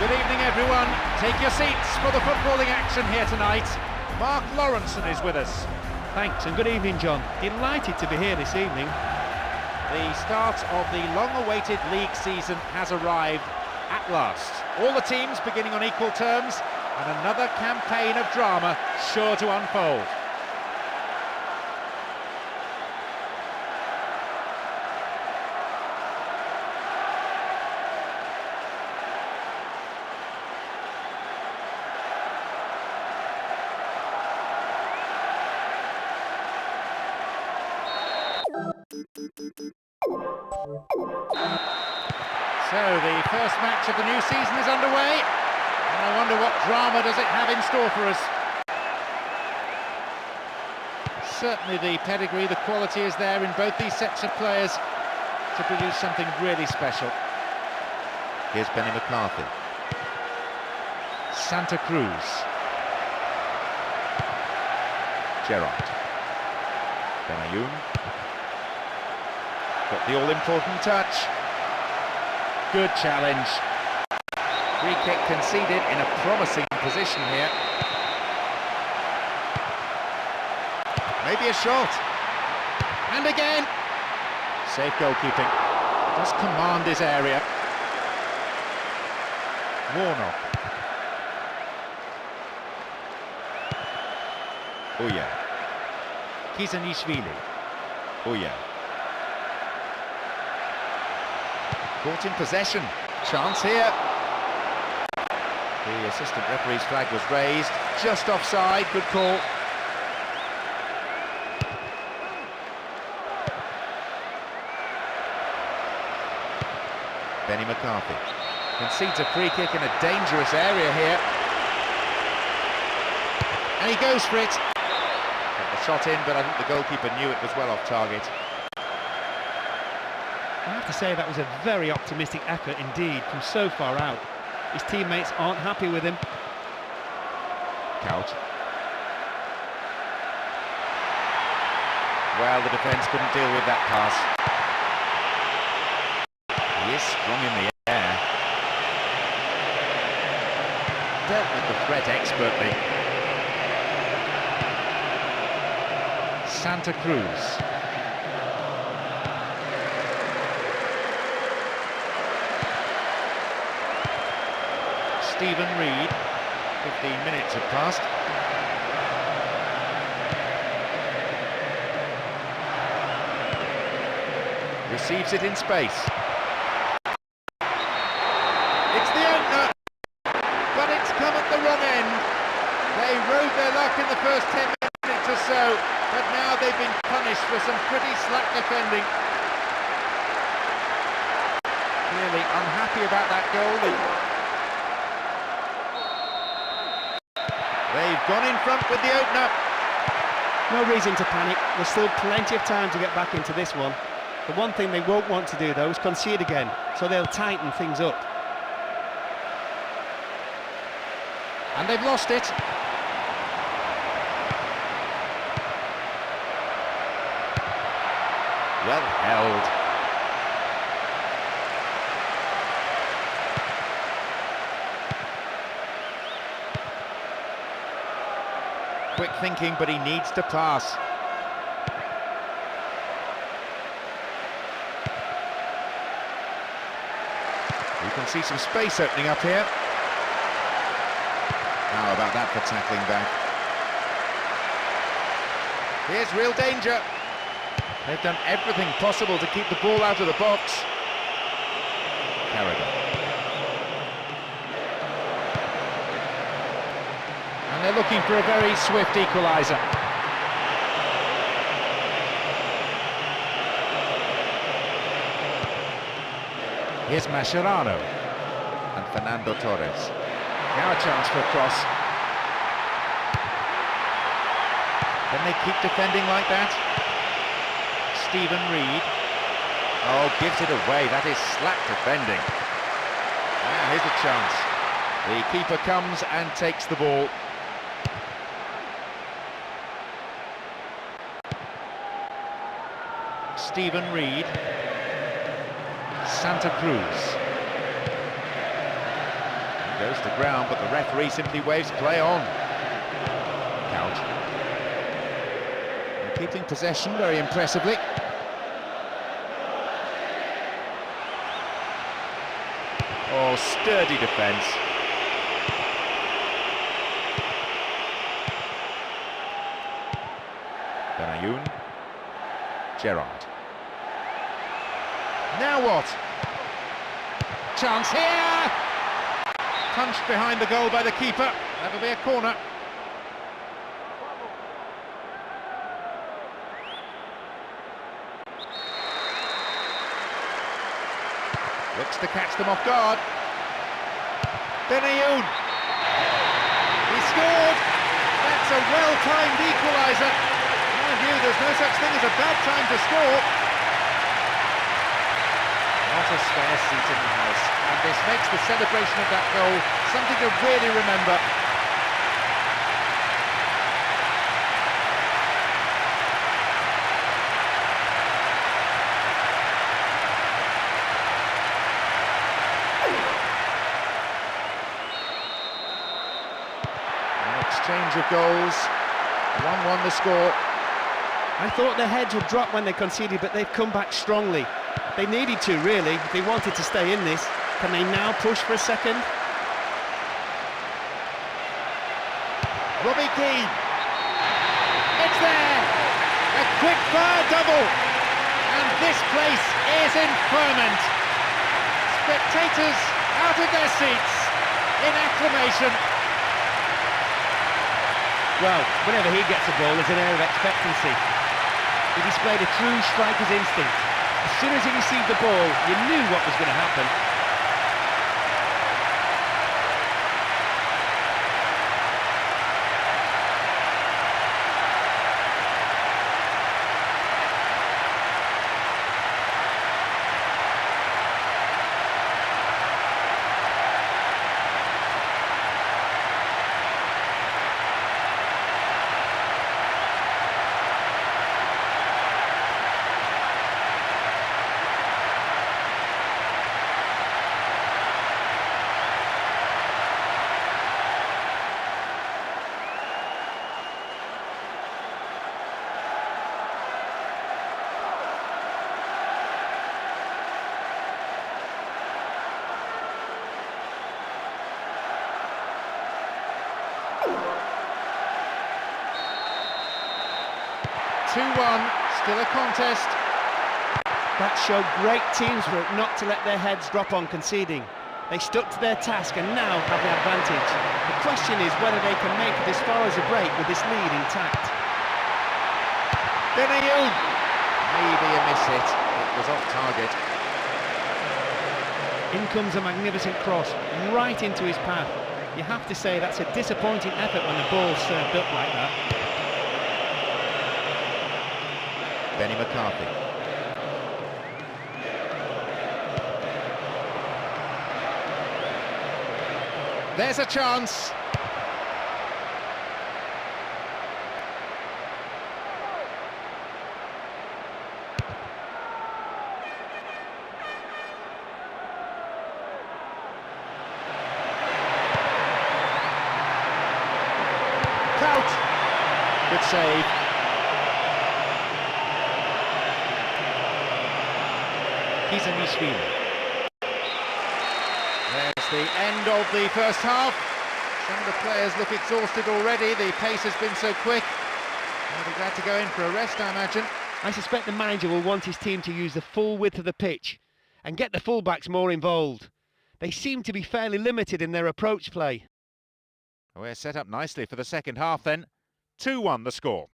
Good evening, everyone. Take your seats for the footballing action here tonight. Mark Lawrenson is with us. Thanks and good evening, John. Delighted to be here this evening. The start of the long-awaited league season has arrived at last. All the teams beginning on equal terms, and another campaign of drama sure to unfold. So the first match of the new season is underway, and I wonder what drama does it have in store for us. Certainly the pedigree, the quality is there in both these sets of players to produce something really special. Here's Benny McCarthy. Santa Cruz. Gerrard. Benayoun. Got the all-important touch. Good challenge. Free kick conceded in a promising position here. Maybe a shot. And again. Safe goalkeeping. Does command his area. Warnock. Oh yeah. Kizanishvili. Oh yeah. Caught in possession. Chance here. The assistant referee's flag was raised. Just offside. Good call. Benny McCarthy concedes a free kick in a dangerous area here. And he goes for it. Got the shot in, but I think the goalkeeper knew it was well off target. I have to say that was a very optimistic effort indeed from so far out. His teammates aren't happy with him. Couch. Well, the defence couldn't deal with that pass. He is strong in the air. Dealt with the threat expertly. Santa Cruz. Stephen Reed. 15 minutes have passed. Receives it in space. It's the opener, but it's come at the wrong end. They rode their luck in the first 10 minutes or so, but now they've been punished for some pretty slack defending. Clearly unhappy about that goal. They've gone in front with the opener. No reason to panic. There's still plenty of time to get back into this one. The one thing they won't want to do, though, is concede again, so they'll tighten things up. And they've lost it. Well held. Quick thinking, but he needs to pass. You can see some space opening up here. How about that for tackling back? Here's real danger. They've done everything possible to keep the ball out of the box. Carragher. And they're looking for a very swift equaliser. Here's Mascherano. And Fernando Torres. Now a chance for a cross. Can they keep defending like that? Stephen Reed. Oh, gives it away. That is slack defending. Now here's a chance. The keeper comes and takes the ball. Stephen Reed. Santa Cruz. He goes to ground, but the referee simply waves play on. Couch. And keeping possession very impressively. Oh, sturdy defence. Benayoun. Gerrard. Now what? Chance here! Punched behind the goal by the keeper. That'll be a corner. Looks to catch them off guard. Benayoun. He scored! That's a well-timed equaliser. Mind you, there's no such thing as a bad time to score. Not a spare seat in the house, and this makes the celebration of that goal something to really remember. An exchange of goals, 1-1 the score. I thought their heads would drop when they conceded, but they've come back strongly. They needed to, really, if they wanted to stay in this. Can they now push for a second? Robbie Keane. It's there! A quick-fire double! And this place is in ferment. Spectators out of their seats in acclamation. Well, whenever he gets the ball, there's an air of expectancy. He displayed a true striker's instinct. As soon as he received the ball, you knew what was going to happen. Still a contest. That showed great teamwork not to let their heads drop on conceding. They stuck to their task and now have the advantage. The question is whether they can make it as far as a break with this lead intact. Benayoun! Maybe a miss hit. It was off target. In comes a magnificent cross, right into his path. You have to say that's a disappointing effort when the ball's served up like that. Benny McCarthy. There's a chance. Good save. Kizanishvili. There's the end of the first half. Some of the players look exhausted already. The pace has been so quick. They'll be glad to go in for a rest, I imagine. I suspect the manager will want his team to use the full width of the pitch and get the fullbacks more involved. They seem to be fairly limited in their approach play. We're set up nicely for the second half then. 2-1 the score.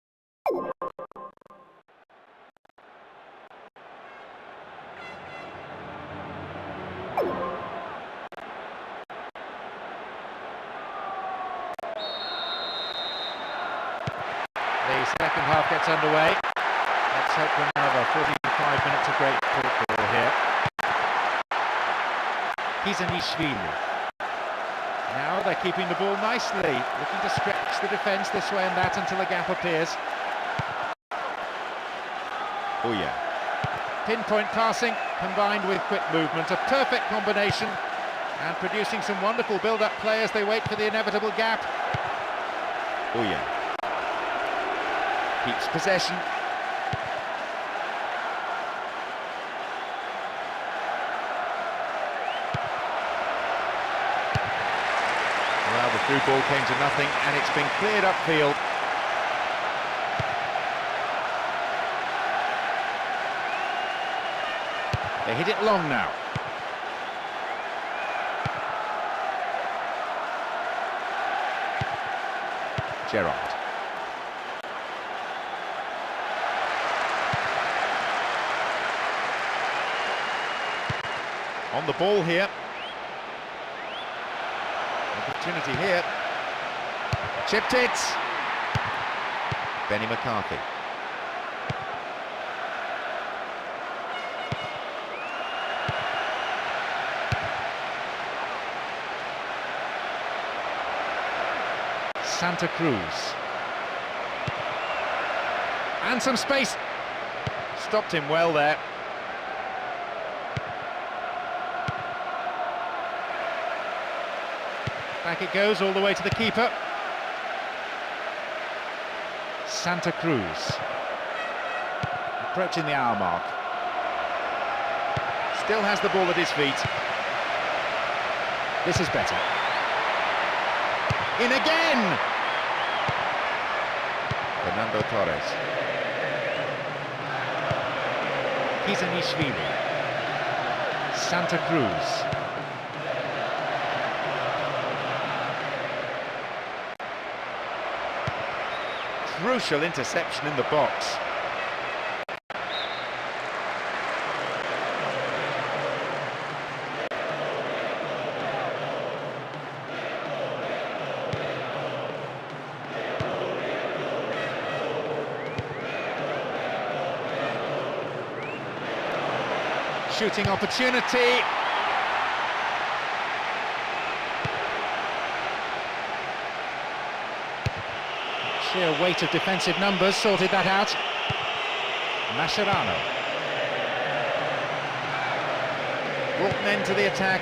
The second half gets underway. Let's hope for another 45 minutes of great football here. Kizanishvili. Now they're keeping the ball nicely, looking to stretch the defence this way and that until a gap appears. Oh yeah. Pinpoint passing combined with quick movement, a perfect combination, and producing some wonderful build-up play as they wait for the inevitable gap. Oh yeah. Keeps possession. Well, the through ball came to nothing and it's been cleared upfield. They hit it long now. Gerrard. On the ball here. Opportunity here. Chipped it. Benny McCarthy. Santa Cruz. And some space. Stopped him well there. Back it goes all the way to the keeper. Santa Cruz. Approaching the hour mark. Still has the ball at his feet. This is better. In again! Fernando Torres. Kizanishvili. Santa Cruz. Crucial interception in the box. Shooting opportunity. Sheer weight of defensive numbers sorted that out. Mascherano. Brought an end to the attack.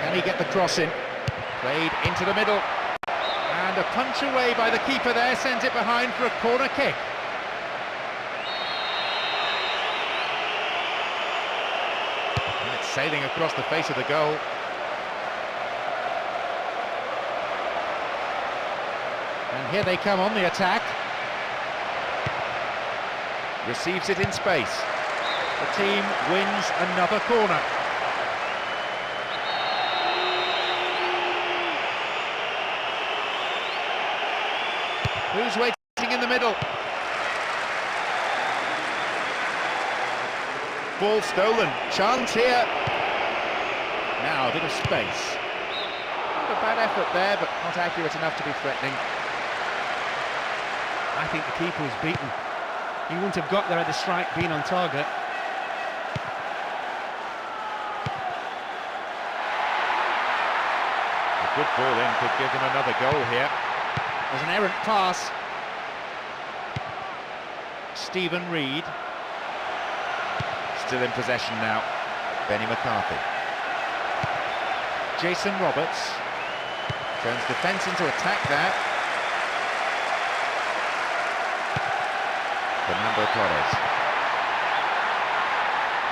Can he get the cross in? Played into the middle. And a punch away by the keeper there sends it behind for a corner kick. And it's sailing across the face of the goal. And here they come on the attack. Receives it in space. The team wins another corner. Who's waiting in the middle? Ball stolen. Chance here. Now a bit of space. Not a bad effort there, but not accurate enough to be threatening. I think the keeper was beaten. He wouldn't have got there had the strike been on target. A good ball in could give them another goal here. There's an errant pass. Stephen Reed. Still in possession now. Benny McCarthy. Jason Roberts. Turns defence into attack there. Fernando Torres.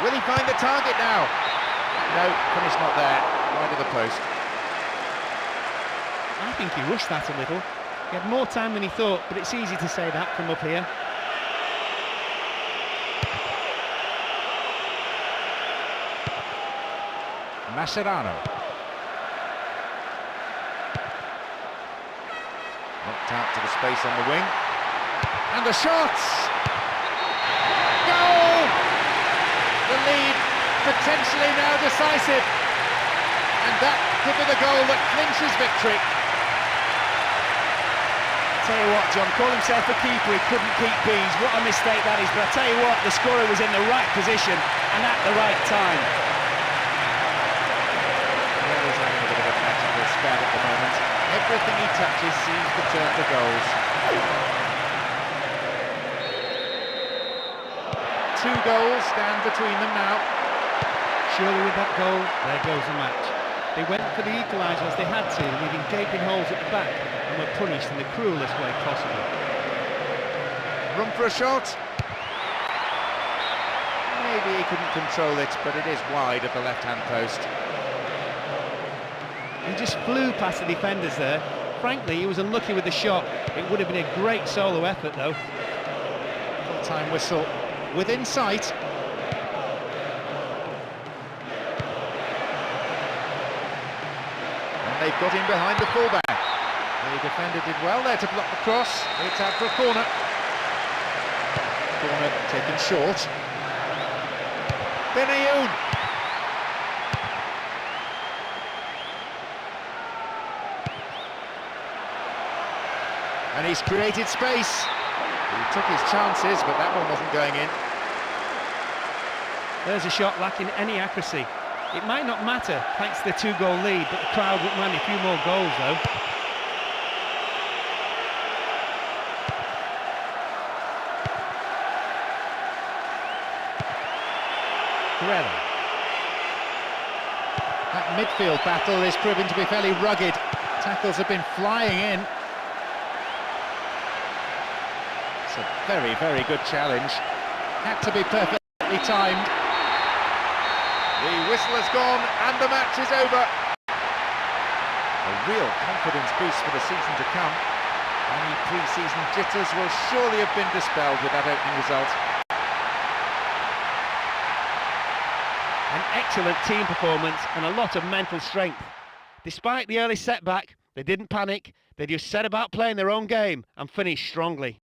Will he find the target now? No, finish not there. Wide of the post. I think he rushed that a little. He had more time than he thought, but it's easy to say that from up here. Mascherano. Knocked out to the space on the wing. And the shots! Goal! The lead potentially now decisive. And that could be the goal that clinches victory. Tell you what, John, call himself a keeper, he couldn't keep bees. What a mistake that is, but I tell you what, the scorer was in the right position and at the right time. Well, he's having a bit of a tactical spat at the moment. Everything he touches seems to turn to goals. 2 goals stand between them now. Surely with that goal, there goes the match. They went for the equaliser as they had to, leaving gaping holes at the back, and were punished in the cruelest way possible. Room for a shot. Maybe he couldn't control it, but it is wide of the left-hand post. He just flew past the defenders there. Frankly, he was unlucky with the shot. It would have been a great solo effort, though. Full-time whistle within sight. And they've got in behind the fullback. The defender did well there to block the cross. It's out for a corner. Corner taken short. Benayoun. And he's created space. He took his chances, but that one wasn't going in. There's a shot lacking any accuracy. It might not matter, thanks to the 2-goal lead, but the crowd wouldn't mind a few more goals, though. Guerrero. That midfield battle is proving to be fairly rugged. Tackles have been flying in. It's a very, very good challenge. Had to be perfectly timed. The whistle has gone and the match is over. A real confidence boost for the season to come. Any pre-season jitters will surely have been dispelled with that opening result. An excellent team performance and a lot of mental strength. Despite the early setback, they didn't panic, they just set about playing their own game and finished strongly.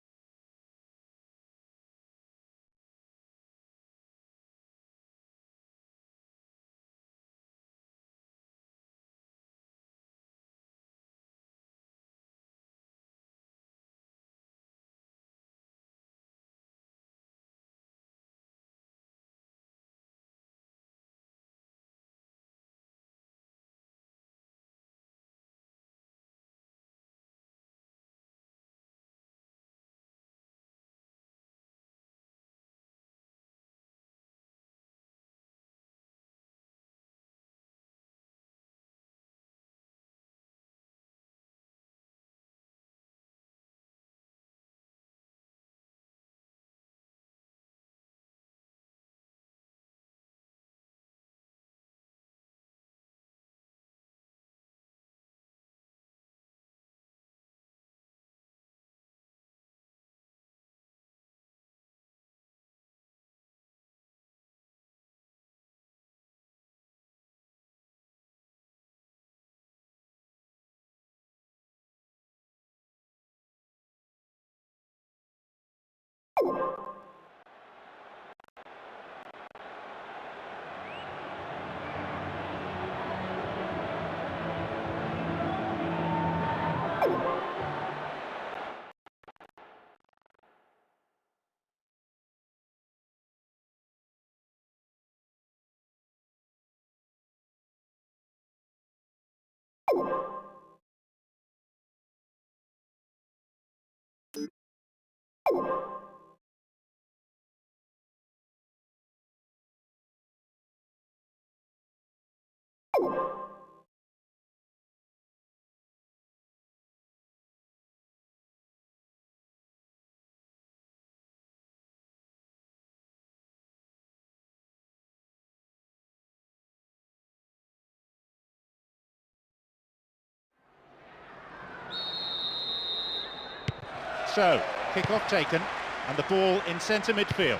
So, kick-off taken, and the ball in centre midfield.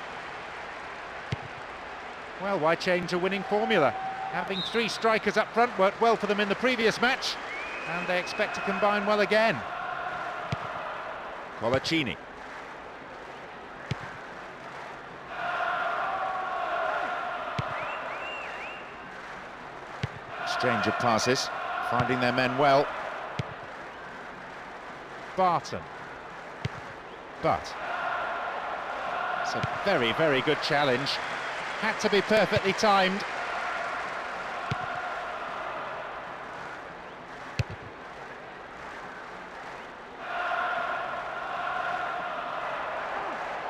Well, why change a winning formula? Having three strikers up front worked well for them in the previous match, and they expect to combine well again. Colaccini. Exchange of passes, finding their men well. Barton. But it's a very, very good challenge. Had to be perfectly timed.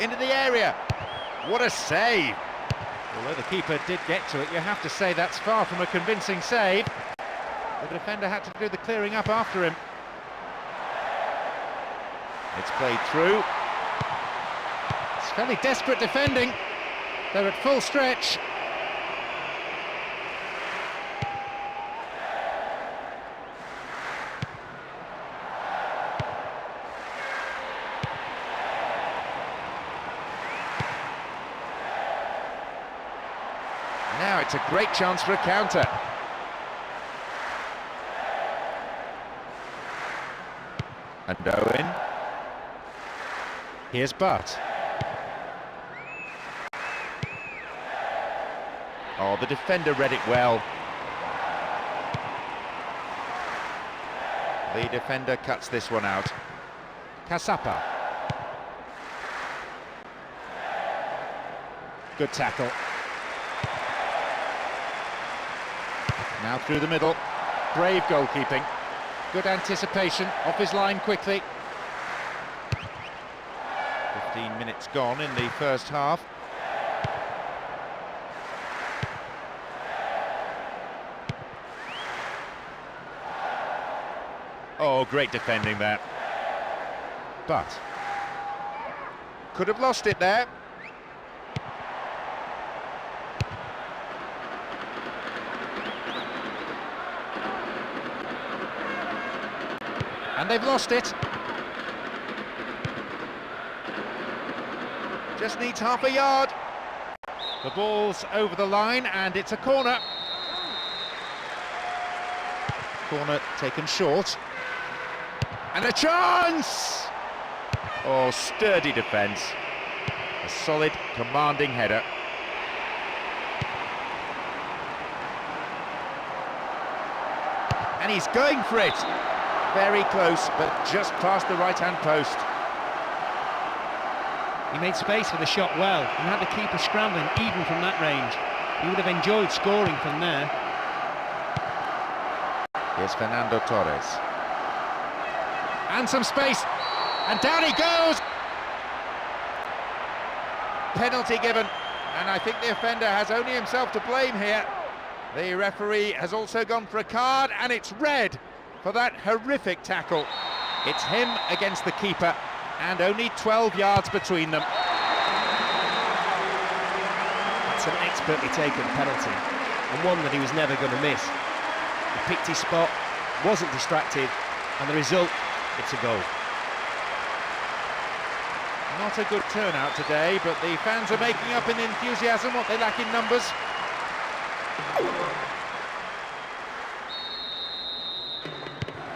Into the area. What a save. Although the keeper did get to it, you have to say that's far from a convincing save. The defender had to do the clearing up after him. It's played through. It's fairly desperate defending. They're at full stretch. Now it's a great chance for a counter. And Owen. Here's Butt. Oh, the defender read it well. The defender cuts this one out. Casapa. Good tackle. Now through the middle. Brave goalkeeping. Good anticipation, off his line quickly. 15 minutes gone in the first half. Oh, great defending there. But could have lost it there. And they've lost it. Just needs half a yard. The ball's over the line and it's a corner. Corner taken short. And a chance! Oh, sturdy defence. A solid, commanding header. And he's going for it. Very close, but just past the right-hand post. He made space for the shot well and had the keeper scrambling even from that range. He would have enjoyed scoring from there. Here's Fernando Torres. And some space, and down he goes! Penalty given, and I think the offender has only himself to blame here. The referee has also gone for a card, and it's red for that horrific tackle. It's him against the keeper, and only 12 yards between them. That's an expertly taken penalty, and one that he was never going to miss. He picked his spot, wasn't distracted, and the result, it's a goal. Not a good turnout today, but the fans are making up in enthusiasm what they lack in numbers.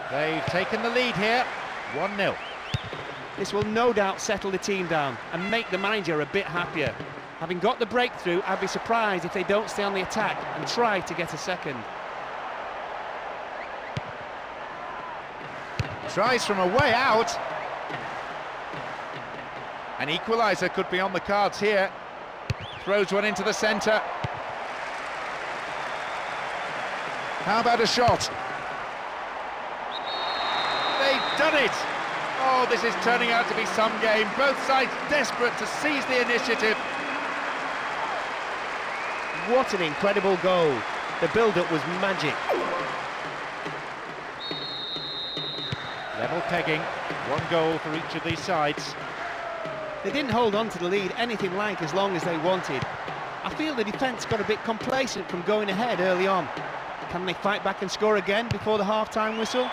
They've taken the lead here, 1-0. This will no doubt settle the team down and make the manager a bit happier. Having got the breakthrough, I'd be surprised if they don't stay on the attack and try to get a second. Tries from a way out. An equaliser could be on the cards here. Throws one into the centre. How about a shot? done it! Oh, this is turning out to be some game. Both sides desperate to seize the initiative. What an incredible goal. The build-up was magic. Level pegging, one goal for each of these sides. They didn't hold on to the lead anything like as long as they wanted. I feel the defence got a bit complacent from going ahead early on. Can they fight back and score again before the half-time whistle?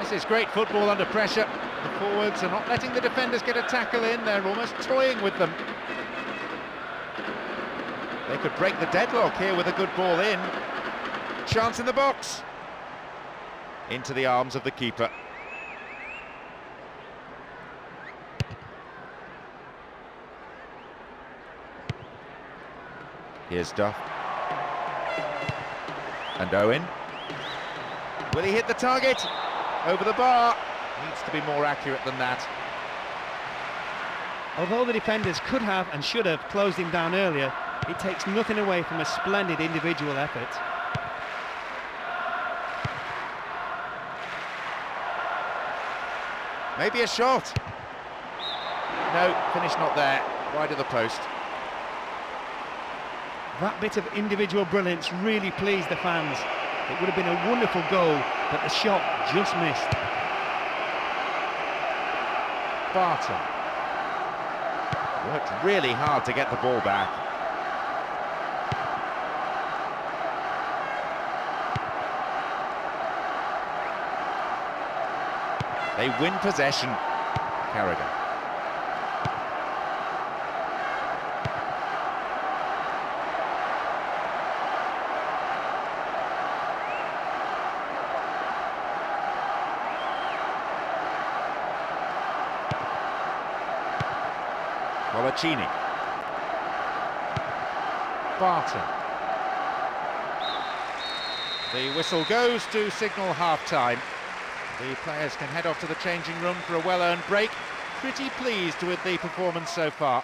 This is great football under pressure. The forwards are not letting the defenders get a tackle in, they're almost toying with them. They could break the deadlock here with a good ball in. Chance in the box. Into the arms of the keeper. Here's Duff. And Owen. Will he hit the target? Over the bar. Needs to be more accurate than that. Although the defenders could have and should have closed him down earlier, it takes nothing away from a splendid individual effort. Maybe a shot. No, finish not there. Wide of the post. That bit of individual brilliance really pleased the fans. It would have been a wonderful goal, but the shot just missed. Barton. Worked really hard to get the ball back. They win possession. Carragher. Bollaccini. Barton. The whistle goes to signal half-time. The players can head off to the changing room for a well-earned break. Pretty pleased with the performance so far.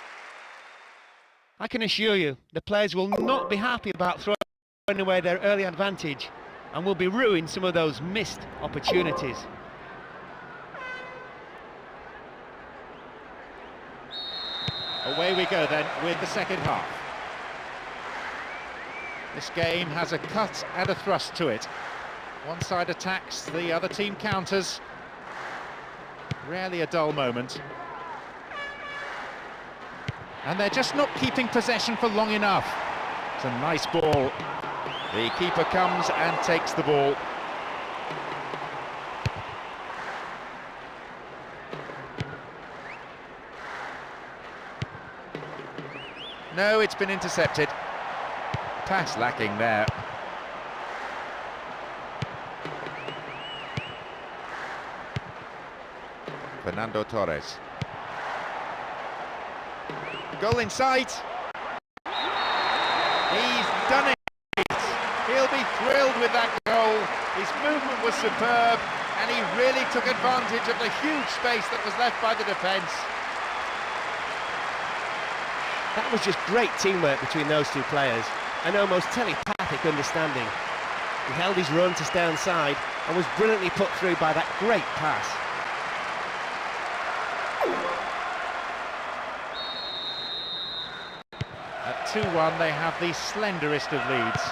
I can assure you, the players will not be happy about throwing away their early advantage and will be ruining some of those missed opportunities. Away we go then with the second half. This game has a cut and a thrust to it. One side attacks, the other team counters. Rarely a dull moment. And they're just not keeping possession for long enough. It's a nice ball. The keeper comes and takes the ball. No, it's been intercepted. Pass lacking there. Fernando Torres. Goal in sight. He's done it. He'll be thrilled with that goal. His movement was superb and he really took advantage of the huge space that was left by the defence. That was just great teamwork between those two players, and almost telepathic understanding. He held his run to stay onside and was brilliantly put through by that great pass. At 2-1 they have the slenderest of leads.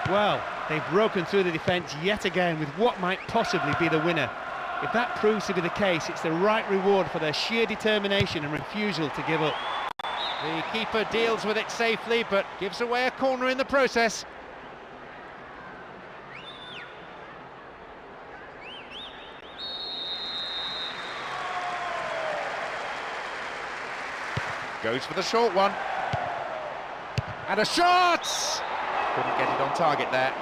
Well, they've broken through the defence yet again with what might possibly be the winner. If that proves to be the case, it's the right reward for their sheer determination and refusal to give up. The keeper deals with it safely, but gives away a corner in the process. Goes for the short one. And a shot! Couldn't get it on target there.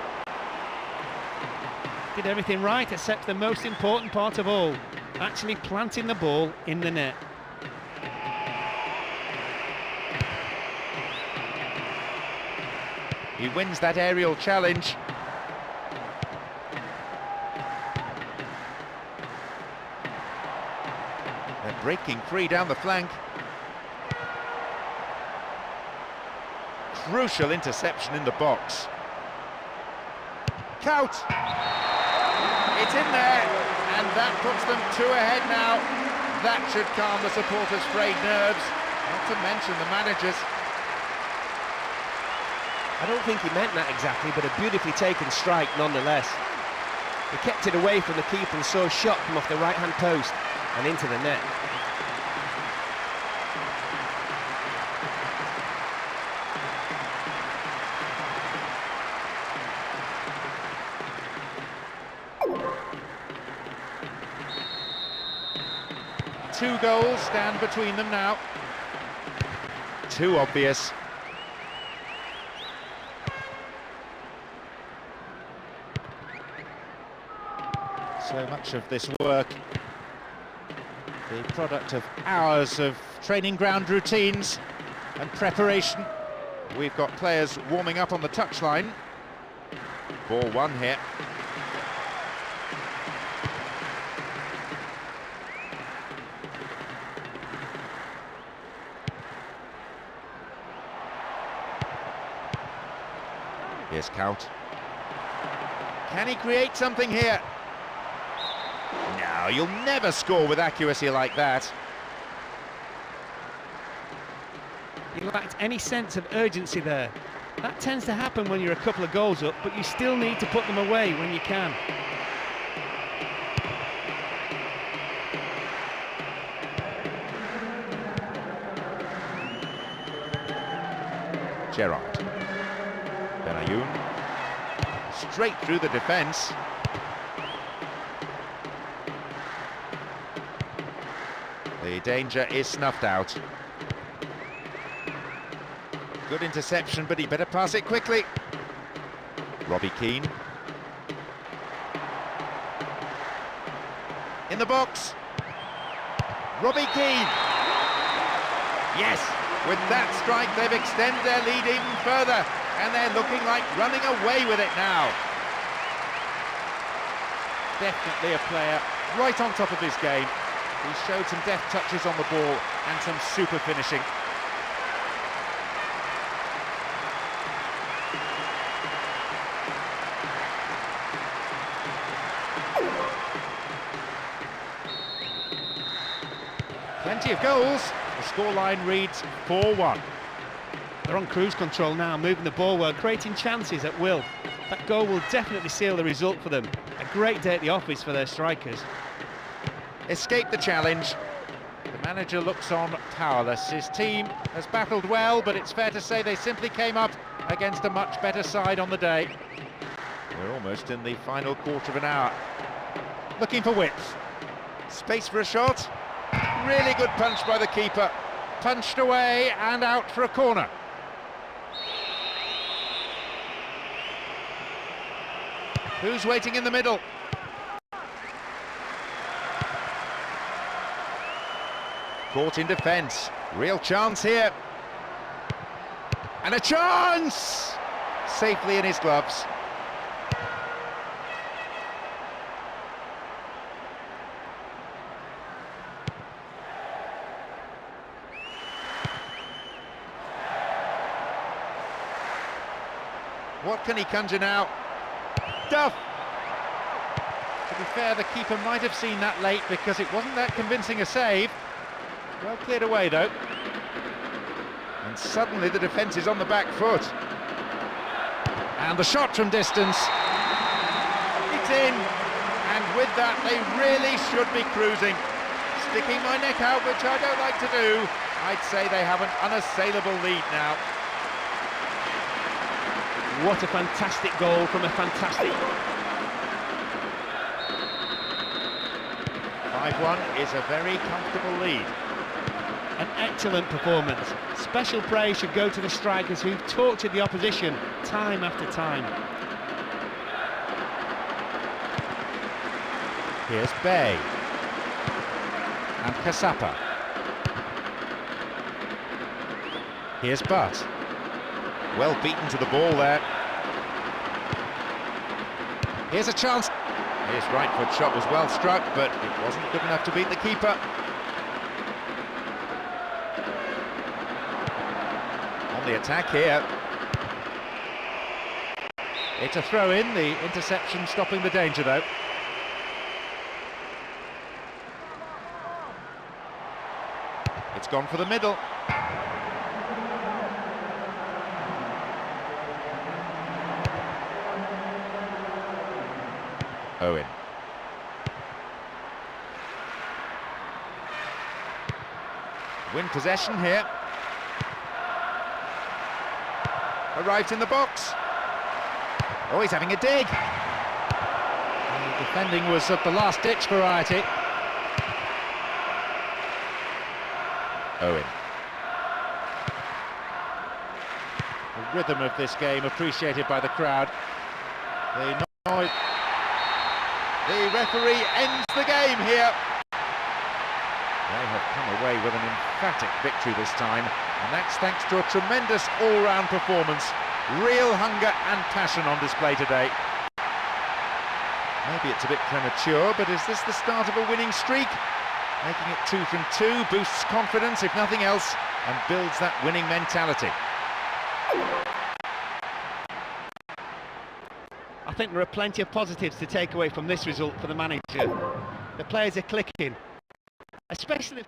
Did everything right except the most important part of all, actually planting the ball in the net. He wins that aerial challenge. Breaking free down the flank. Crucial interception in the box. Count! It's in there, and that puts them 2 ahead now. That should calm the supporters' frayed nerves, not to mention the managers. I don't think he meant that exactly, but a beautifully taken strike nonetheless. He kept it away from the keeper and saw a shot come off the right-hand post and into the net. Two goals stand between them now. Too obvious. So much of this work, the product of hours of training ground routines and preparation. We've got players warming up on the touchline. Ball one here. Here's Count. Can he create something here? No, you'll never score with accuracy like that. He lacked any sense of urgency there. That tends to happen when you're a couple of goals up, but you still need to put them away when you can. Gerrard. Benayoun. Straight through the defence. The danger is snuffed out. Good interception, but he better pass it quickly. Robbie Keane. In the box. Robbie Keane. Yes, with that strike they've extended their lead even further, and they're looking like running away with it now. Definitely a player right on top of his game. He showed some deft touches on the ball and some super finishing. Plenty of goals. The scoreline reads 4-1. They're on cruise control now, moving the ball well, creating chances at will. That goal will definitely seal the result for them. A great day at the office for their strikers. Escape the challenge. The manager looks on powerless. His team has battled well, but it's fair to say they simply came up against a much better side on the day. We're almost in the final quarter of an hour. Looking for width. Space for a shot. Really good punch by the keeper. Punched away and out for a corner. Who's waiting in the middle? Caught in defence. Real chance here. And a chance! Safely in his gloves. What can he conjure now? Duff! To be fair, the keeper might have seen that late because it wasn't that convincing a save. Well cleared away, though. And suddenly the defence is on the back foot. And the shot from distance. It's in. And with that, they really should be cruising. Sticking my neck out, which I don't like to do. I'd say they have an unassailable lead now. What a fantastic goal from a fantastic... 5-1 is a very comfortable lead. An excellent performance. Special praise should go to the strikers who've tortured the opposition time after time. Here's Bay. And Kasapa. Here's Butt. Well beaten to the ball there. Here's a chance. His right foot shot was well struck, but it wasn't good enough to beat the keeper. on the attack here. It's a throw-in, the interception stopping the danger though. It's gone for the middle. Owen. Win possession here. Arrives in the box. Oh, he's having a dig. The defending was of the last-ditch variety. Owen. The rhythm of this game appreciated by the crowd. The referee ends the game here. They have come away with an emphatic victory this time, and that's thanks to a tremendous all-round performance. Real hunger and passion on display today. Maybe it's a bit premature, but is this the start of a winning streak? Making it 2 from 2 boosts confidence, if nothing else, and builds that winning mentality. I think there are plenty of positives to take away from this result for the manager. The players are clicking, especially if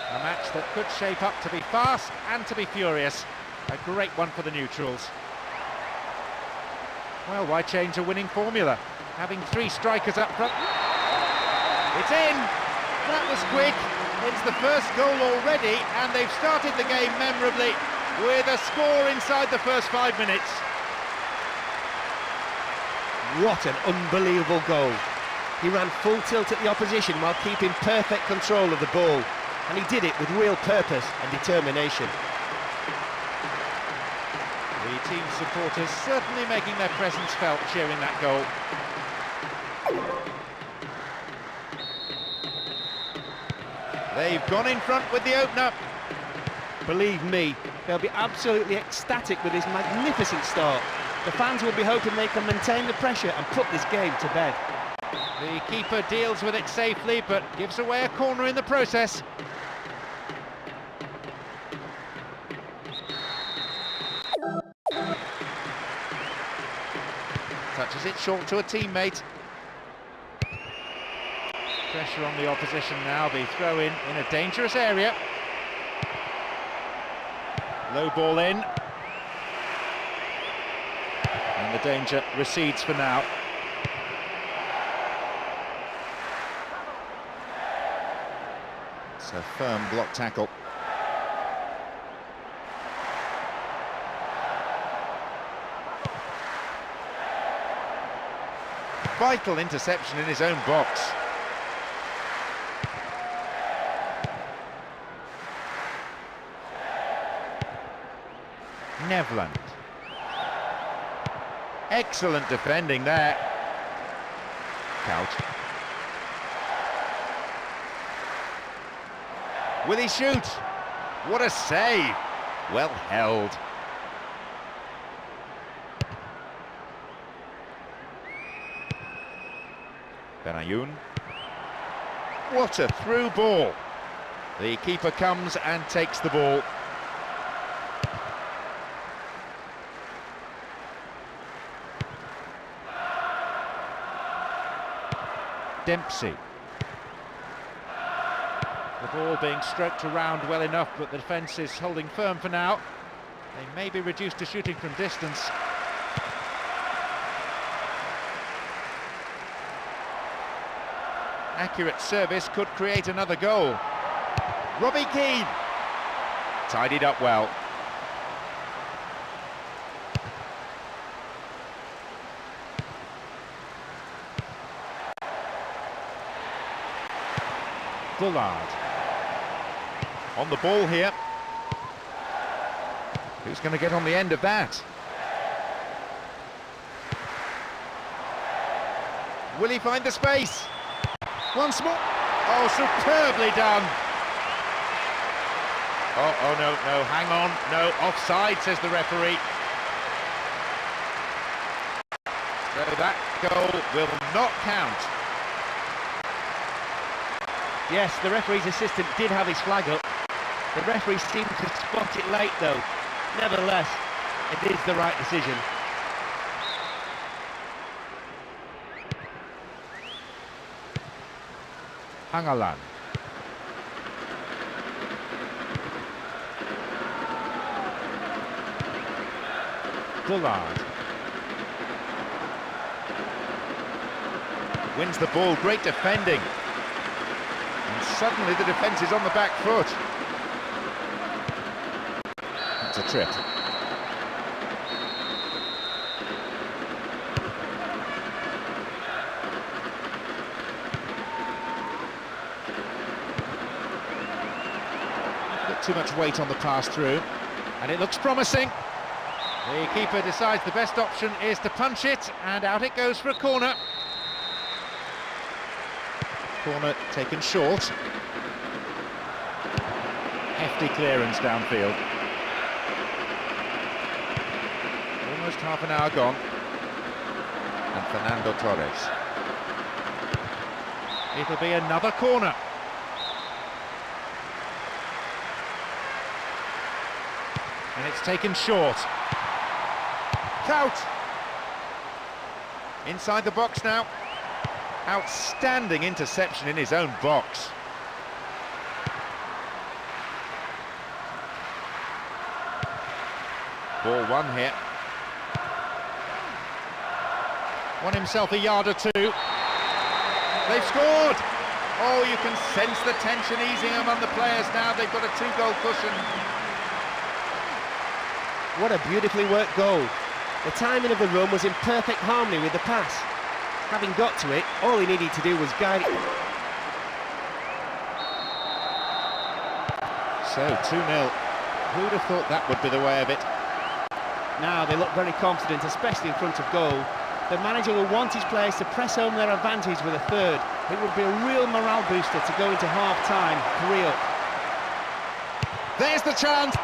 A match that could shape up to be fast and to be furious. A great one for the neutrals. Well, why change a winning formula? Having 3 strikers up front. It's in! That was quick. It's the first goal already, and they've started the game memorably with a score inside the first 5 minutes. what an unbelievable goal. He ran full tilt at the opposition while keeping perfect control of the ball, and he did it with real purpose and determination. The team supporters certainly making their presence felt cheering that goal. They've gone in front with the opener. Believe me, they'll be absolutely ecstatic with this magnificent start. The fans will be hoping they can maintain the pressure and put this game to bed. The keeper deals with it safely, but gives away a corner in the process. Touches it short to a teammate. Pressure on the opposition now, the throw-in in a dangerous area. Low ball in. And the danger recedes for now. It's a firm block tackle. Vital interception in his own box. Nevland. Excellent defending there. Couch. Will he shoot? What a save! Well held. Benayoun. What a through ball. The keeper comes and takes the ball. Dempsey. The ball being stroked around well enough, but the defence is holding firm for now. They may be reduced to shooting from distance. Accurate service could create another goal. Robbie Keane. Tidied up well. Bullard. On the ball here. Who's going to get on the end of that? Will he find the space? Once more. Oh, superbly done. Oh, no, hang on. No, offside, says the referee. So that goal will not count. Yes, the referee's assistant did have his flag up. The referee seemed to spot it late, though. Nevertheless, it is the right decision. Hangalan. Bullard. Wins the ball, great defending. And suddenly the defence is on the back foot. That's a trip. Got too much weight on the pass through, and it looks promising. The keeper decides the best option is to punch it, and out it goes for a corner. Corner taken short. Hefty clearance downfield. Almost half an hour gone. And Fernando Torres. It'll be another corner. And it's taken short. Out! Inside the box now. Outstanding interception in his own box. Ball one here. Won himself a yard or two. They've scored! Oh, you can sense the tension easing among the players now. They've got a 2-goal cushion. What a beautifully worked goal. The timing of the run was in perfect harmony with the pass. Having got to it, all he needed to do was guide it. So, 2-0. Who'd have thought that would be the way of it? Now they look very confident, especially in front of goal. The manager will want his players to press home their advantage with a third. It would be a real morale booster to go into half-time 3-up. There's the chance!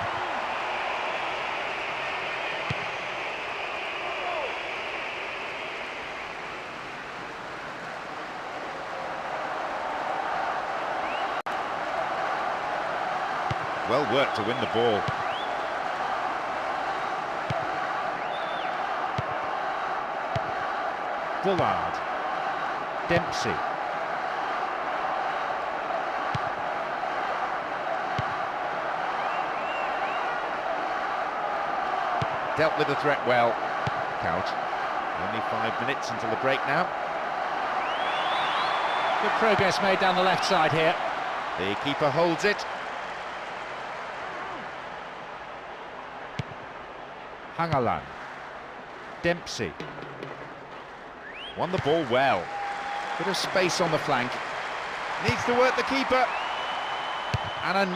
Well worked to win the ball. Bullard. Dempsey. Dealt with the threat well. Couch. Only 5 minutes until the break now. Good progress made down the left side here. The keeper holds it. Hangalan. Dempsey. Won the ball well. Bit of space on the flank. Needs to work the keeper. And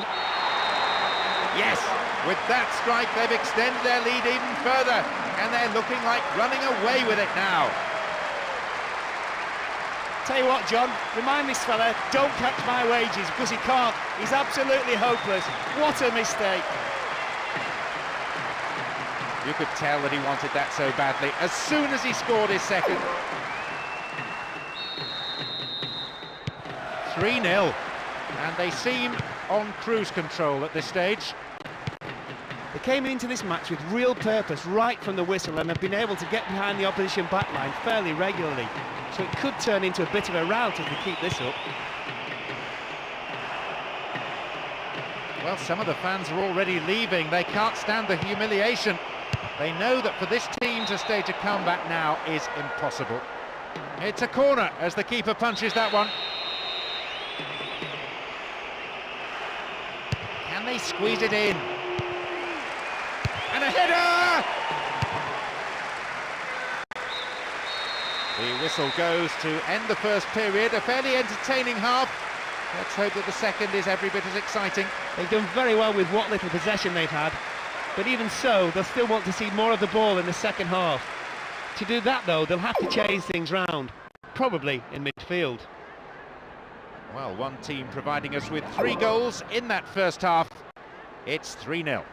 yes, with that strike they've extended their lead even further, and they're looking like running away with it now. Tell you what, John, remind this fella, don't catch my wages, because he can't. He's absolutely hopeless. What a mistake. You could tell that he wanted that so badly as soon as he scored his second. 3-0, and they seem on cruise control at this stage. They came into this match with real purpose right from the whistle and have been able to get behind the opposition backline fairly regularly. So it could turn into a bit of a rout if they keep this up. Well, some of the fans are already leaving. They can't stand the humiliation. They know that for this team to stage a comeback now is impossible. It's a corner as the keeper punches that one. Can they squeeze it in? And a header! The whistle goes to end the first period, a fairly entertaining half. Let's hope that the second is every bit as exciting. They've done very well with what little possession they've had, but even so, they'll still want to see more of the ball in the second half. To do that, though, they'll have to change things round, probably in midfield. Well, one team providing us with 3 goals in that first half. It's 3-0.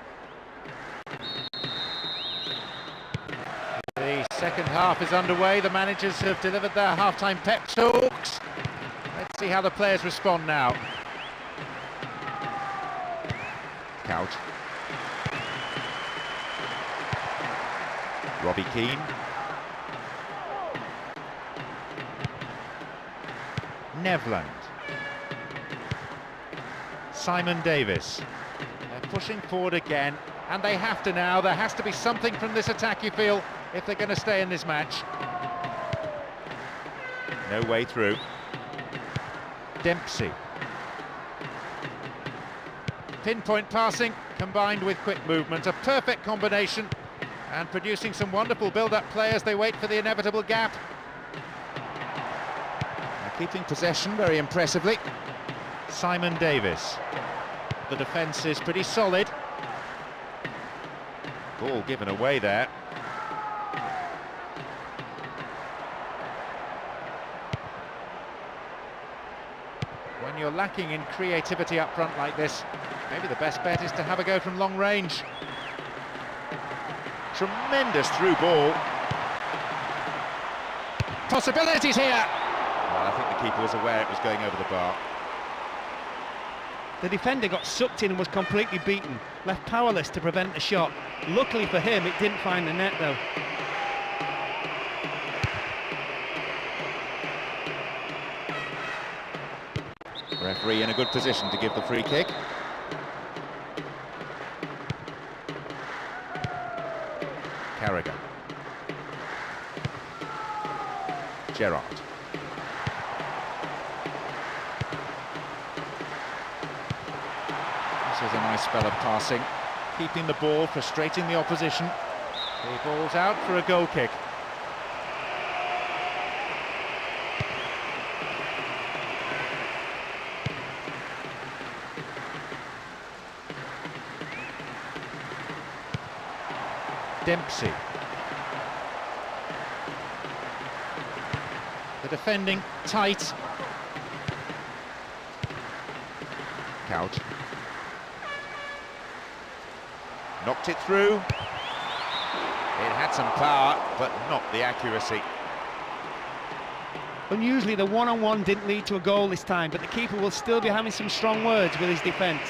The second half is underway. The managers have delivered their half-time pep talks. Let's see how the players respond now. Couch. Robbie Keane. Nevland. Simon Davis. They're pushing forward again, and they have to now. There has to be something from this attack, you feel, if they're going to stay in this match. No way through. Dempsey. Pinpoint passing combined with quick movement, a perfect combination, and producing some wonderful build-up play as they wait for the inevitable gap. Keeping possession very impressively. Simon Davis. The defence is pretty solid. Ball given away there. When you're lacking in creativity up front like this, maybe the best bet is to have a go from long range. Tremendous through ball. Possibilities here! Well, I think the keeper was aware it was going over the bar. The defender got sucked in and was completely beaten, left powerless to prevent the shot. Luckily for him, it didn't find the net though. Referee in a good position to give the free kick. Carragher. Gerrard. This is a nice spell of passing, keeping the ball, frustrating the opposition. The ball's out for a goal kick. Dempsey. The defending tight. Couch. Knocked it through. It had some power, but not the accuracy. Unusually, the one-on-one didn't lead to a goal this time, but the keeper will still be having some strong words with his defence.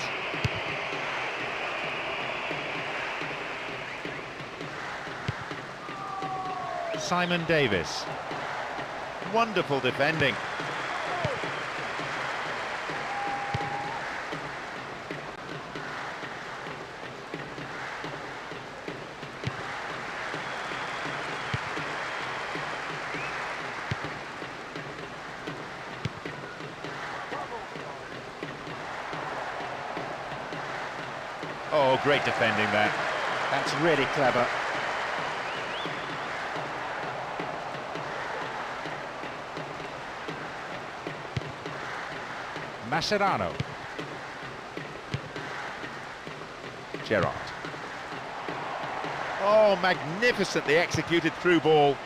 Simon Davis. Wonderful defending. Oh, great defending there. That's really clever. Mascherano. Gerrard. Oh, magnificently executed through ball.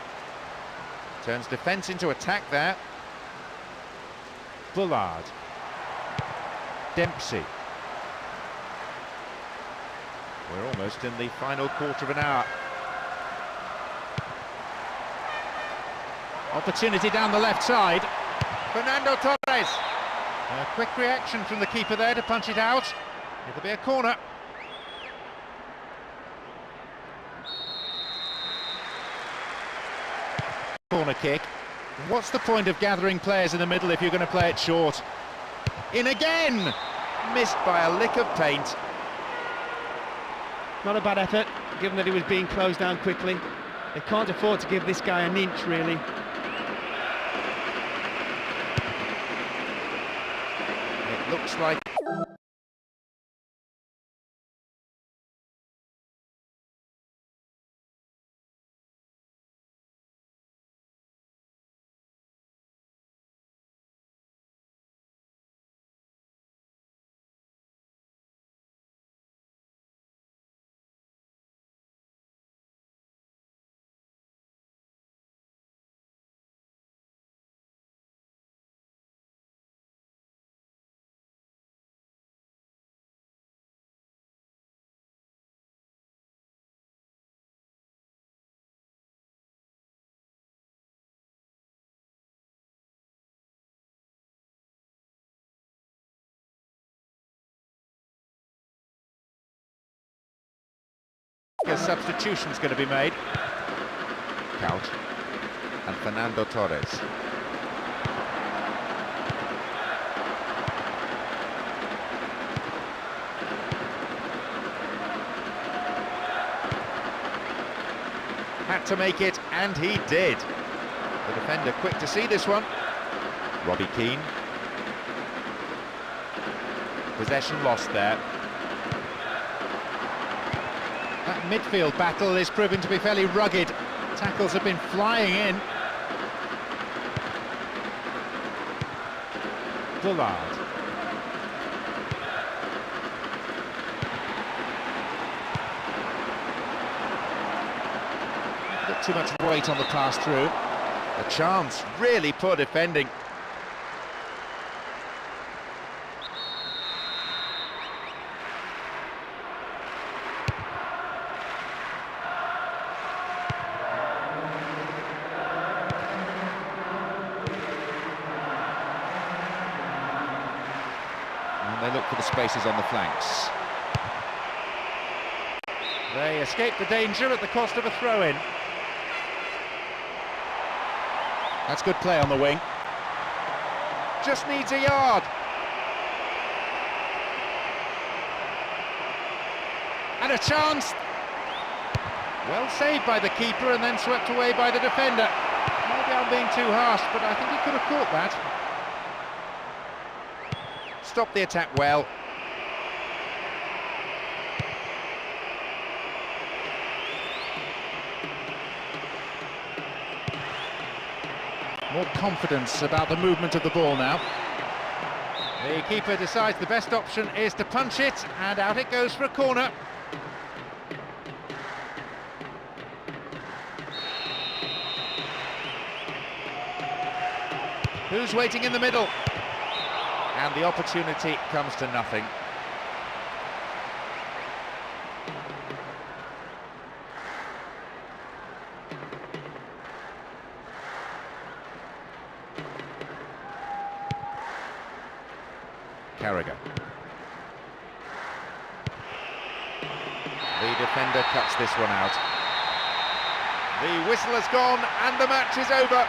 Turns defence into attack there. Bullard. Dempsey. We're almost in the final quarter of an hour. Opportunity down the left side. Fernando Torres. A quick reaction from the keeper there to punch it out. It'll be a corner. Corner kick. What's the point of gathering players in the middle if you're going to play it short? In again! Missed by a lick of paint. Not a bad effort, given that he was being closed down quickly. They can't afford to give this guy an inch, really. It looks like a substitution's going to be made. Couch and Fernando Torres. Had to make it, and he did. The defender quick to see this one. Robbie Keane. Possession lost there. That midfield battle is proving to be fairly rugged. Tackles have been flying in. Bullard. A bit too much weight on the pass through. A chance, really poor defending. And they look for the spaces on the flanks. They escape the danger at the cost of a throw-in. That's good play on the wing. Just needs a yard. And a chance. Well saved by the keeper and then swept away by the defender. Maybe I'm being too harsh, but I think he could have caught that. Stopped the attack well. More confidence about the movement of the ball now. The keeper decides the best option is to punch it, and out it goes for a corner. Who's waiting in the middle? And the opportunity comes to nothing. Carragher. The defender cuts this one out. The whistle has gone and the match is over.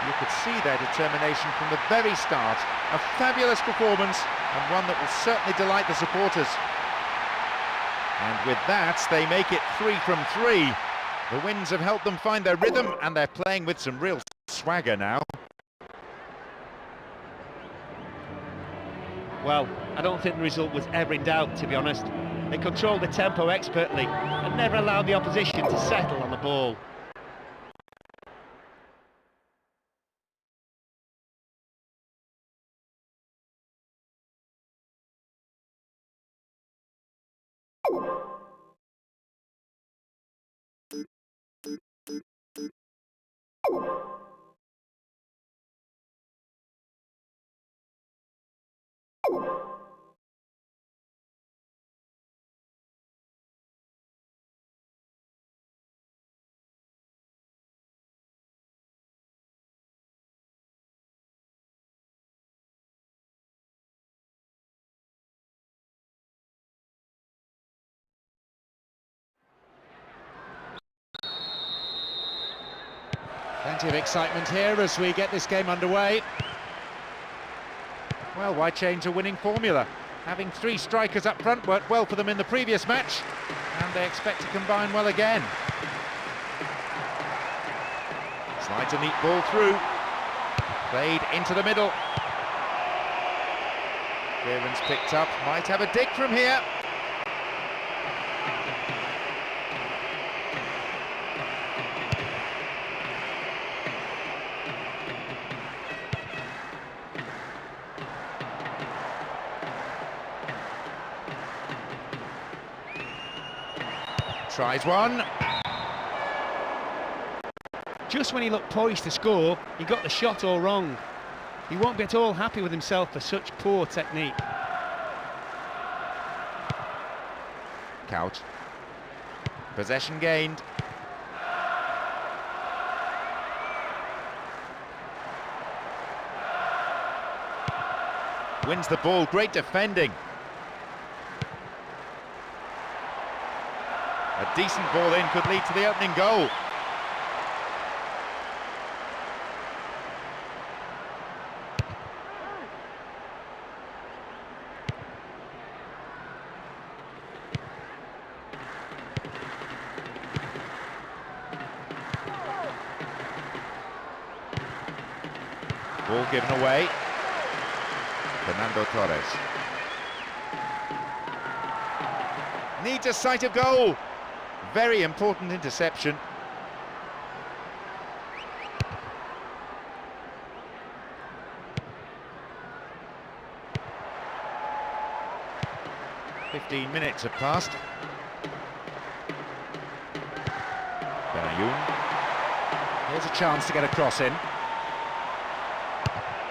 You could see their determination from the very start. A fabulous performance and one that will certainly delight the supporters. And with that, they make it 3 from 3. The wins have helped them find their rhythm and they're playing with some real swagger now. Well, I don't think the result was ever in doubt, to be honest. They controlled the tempo expertly and never allowed the opposition to settle on the ball. Plenty of excitement here as we get this game underway. Well, why change a winning formula? Having 3 strikers up front worked well for them in the previous match, and they expect to combine well again. Slides a neat ball through. Played into the middle. Clearance picked up, might have a dig from here. Tries one. Just when he looked poised to score, he got the shot all wrong. He won't be at all happy with himself for such poor technique. Couch. Possession gained. Wins the ball, great defending. A decent ball in could lead to the opening goal. Ball given away. Fernando Torres. Needs a sight of goal. Very important interception. "15 minutes have passed. Benayoun. Here's a chance to get a cross in.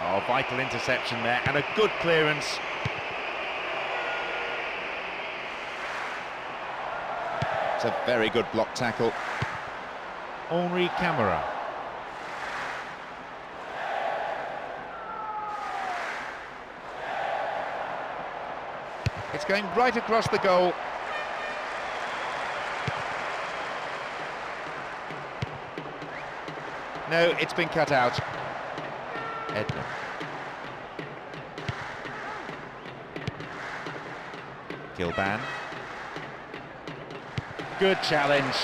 Oh, vital interception there, and a good clearance. It's a very good block tackle. Henri Camara. It's going right across the goal. No, it's been cut out. Edmund. Kilban. Good challenge.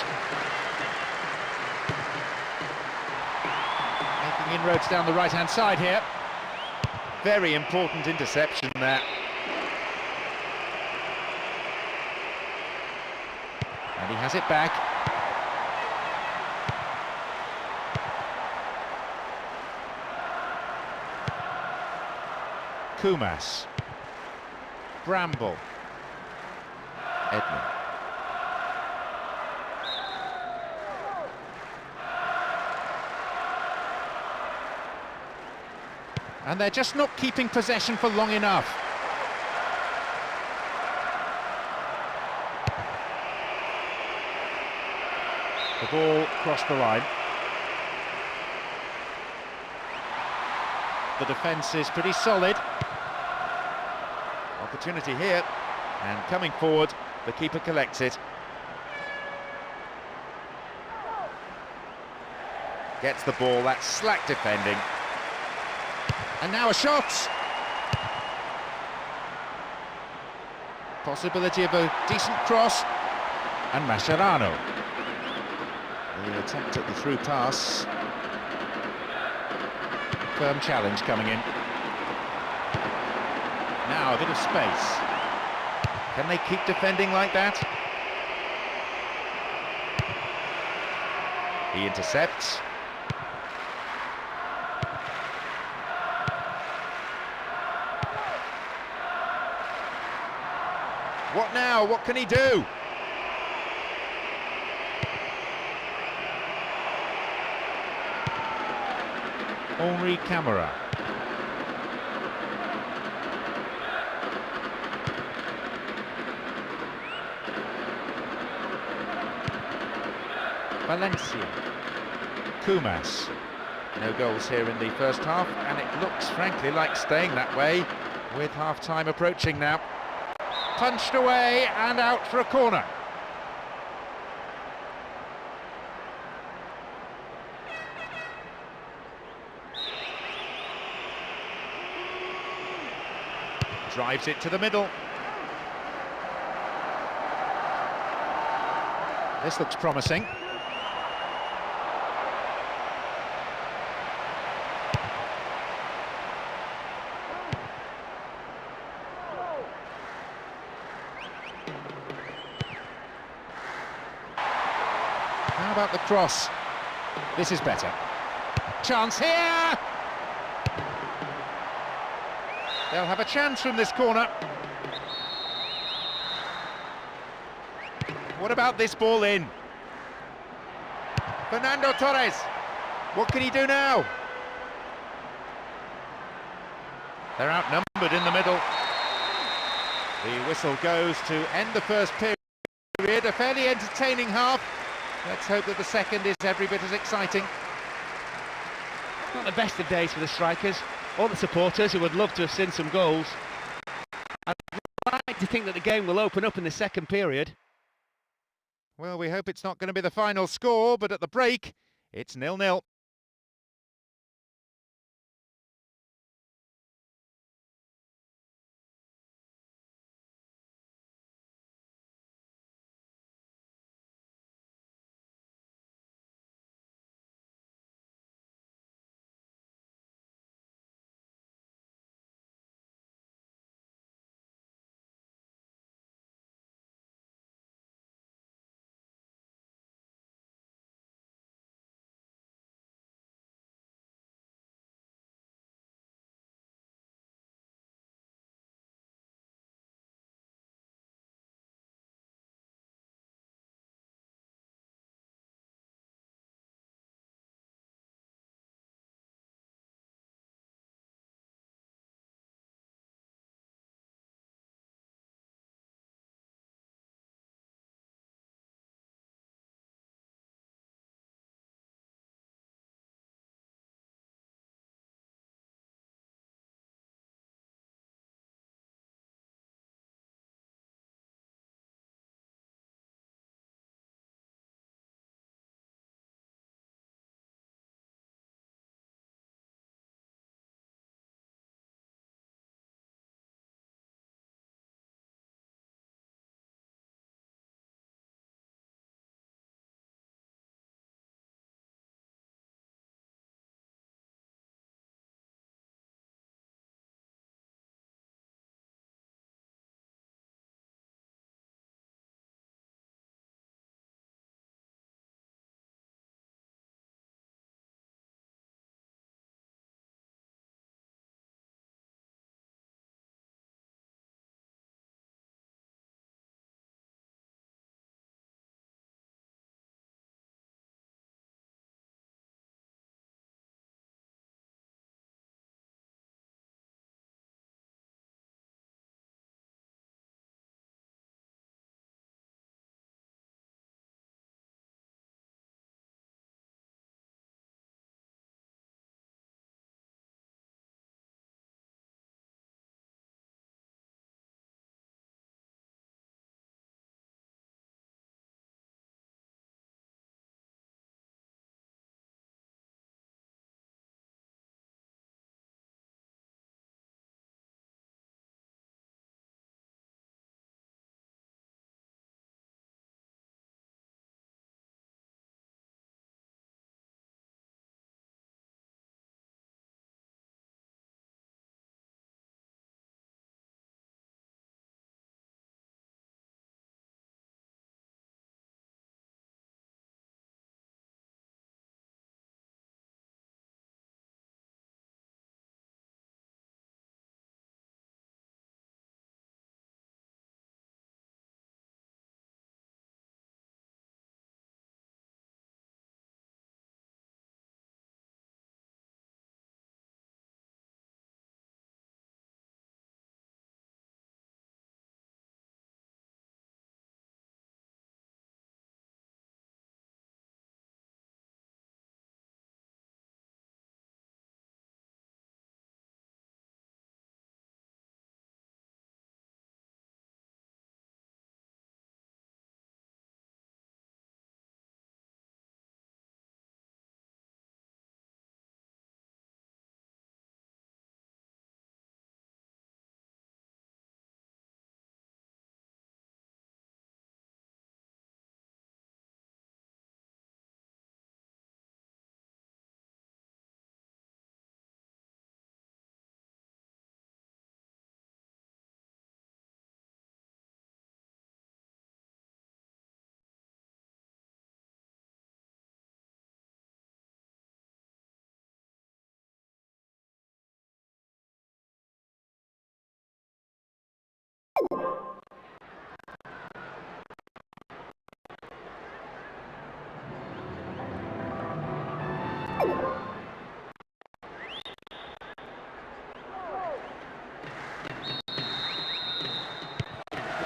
Making inroads down the right-hand side here. Very important interception there. And he has it back. Kumas. Bramble. Edmund. And they're just not keeping possession for long enough. The ball crossed the line. The defence is pretty solid. Opportunity here, and coming forward, the keeper collects it. Gets the ball, that's slack defending. And now a shot! Possibility of a decent cross. And Mascherano. The attempt at the through pass. Firm challenge coming in. Now a bit of space. Can they keep defending like that? He intercepts. What now? What can he do? Henri Camara. Valencia. Kumas. No goals here in the first half, and it looks frankly like staying that way with half-time approaching now. Punched away and out for a corner. Drives it to the middle. This looks promising. How about the cross? This is better. Chance here! They'll have a chance from this corner. What about this ball in? Fernando Torres. What can he do now? They're outnumbered in the middle. The whistle goes to end the first period. A fairly entertaining half. Let's hope that the second is every bit as exciting. Not the best of days for the strikers, or the supporters who would love to have seen some goals. I'd like to think that the game will open up in the second period. Well, we hope it's not going to be the final score, but at the break, it's 0-0.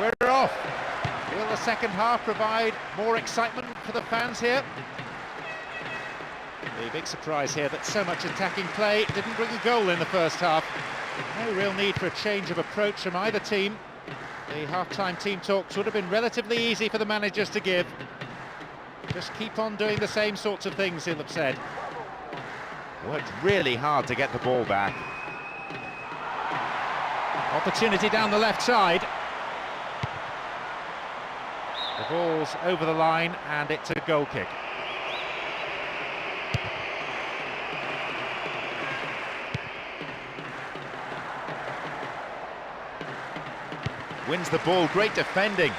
We're off. Will the second half provide more excitement for the fans here? The big surprise here that so much attacking play didn't bring a goal in the first half. No real need for a change of approach from either team. The half-time team talks would have been relatively easy for the managers to give. Just keep on doing the same sorts of things, he'll have said. Worked really hard to get the ball back. Opportunity down the left side. The ball's over the line and it's a goal kick. Wins the ball, great defending.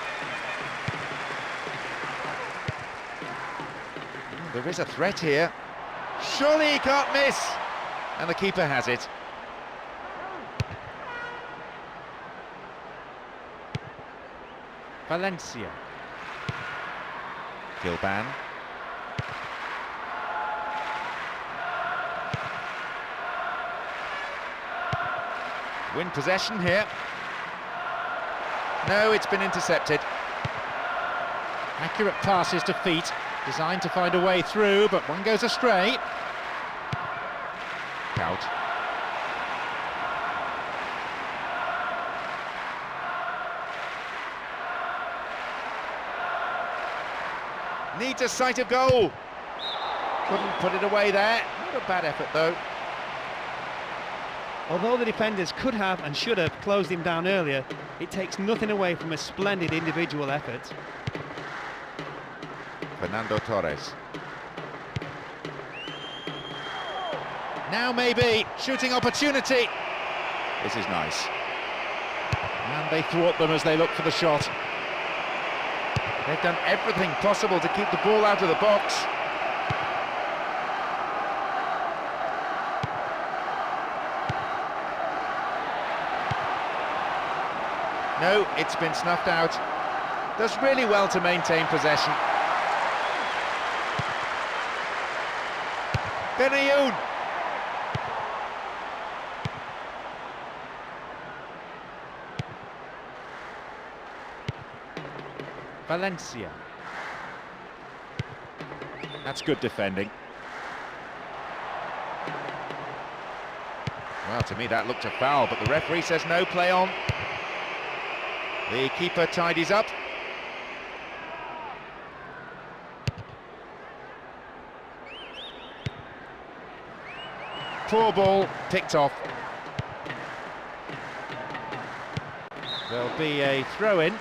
There is a threat here. Surely he can't miss. And the keeper has it. Valencia. Gilban. Win possession here. No, it's been intercepted. Accurate passes to feet, designed to find a way through, but one goes astray. Out. Needs a sight of goal. Couldn't put it away there. Not a bad effort though. Although the defenders could have and should have closed him down earlier, it takes nothing away from a splendid individual effort. Fernando Torres. Now maybe, shooting opportunity. This is nice. And they thwart them as they look for the shot. They've done everything possible to keep the ball out of the box. No, it's been snuffed out. Does really well to maintain possession. Benayoun. Valencia. That's good defending. Well, to me that looked a foul, but the referee says no, play on. The keeper tidies up. Poor ball, picked off. There'll be a throw-in.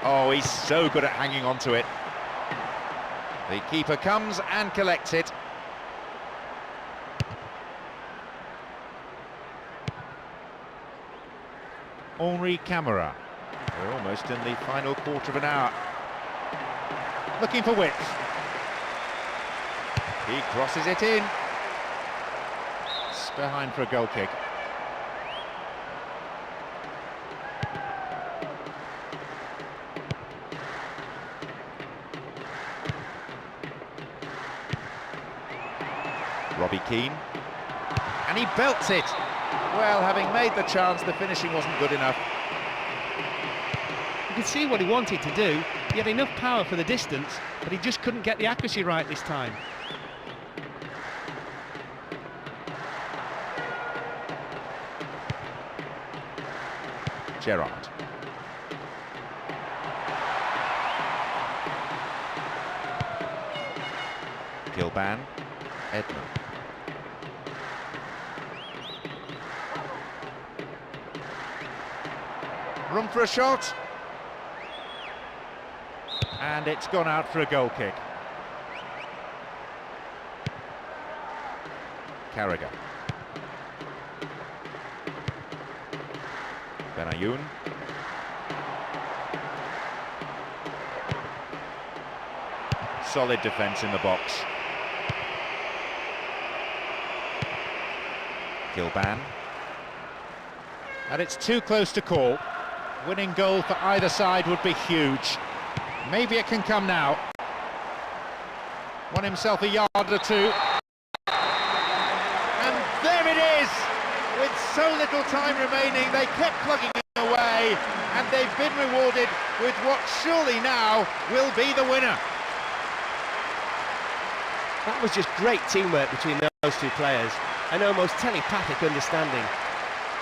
Oh, he's so good at hanging on to it. The keeper comes and collects it. Henri Camara. We're almost in the final quarter of an hour. Looking for width. He crosses it in. It's behind for a goal kick. Robbie Keane. And he belts it. Well, having made the chance, the finishing wasn't good enough. You could see what he wanted to do. He had enough power for the distance, but he just couldn't get the accuracy right this time. Gerrard. Gilban. Edmund. Room for a shot. And it's gone out for a goal kick. Carragher. Benayoun. Solid defence in the box. Gilban. And it's too close to call. Winning goal for either side would be huge. Maybe it can come now. Won himself a yard or two. And there it is! With so little time remaining, they kept plugging it away, and they've been rewarded with what surely now will be the winner. That was just great teamwork between those two players. an almost telepathic understanding.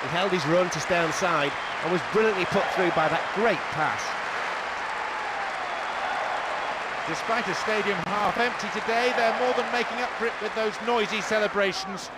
He held his run to stay onside and was brilliantly put through by that great pass. Despite a stadium half empty today, they're more than making up for it with those noisy celebrations.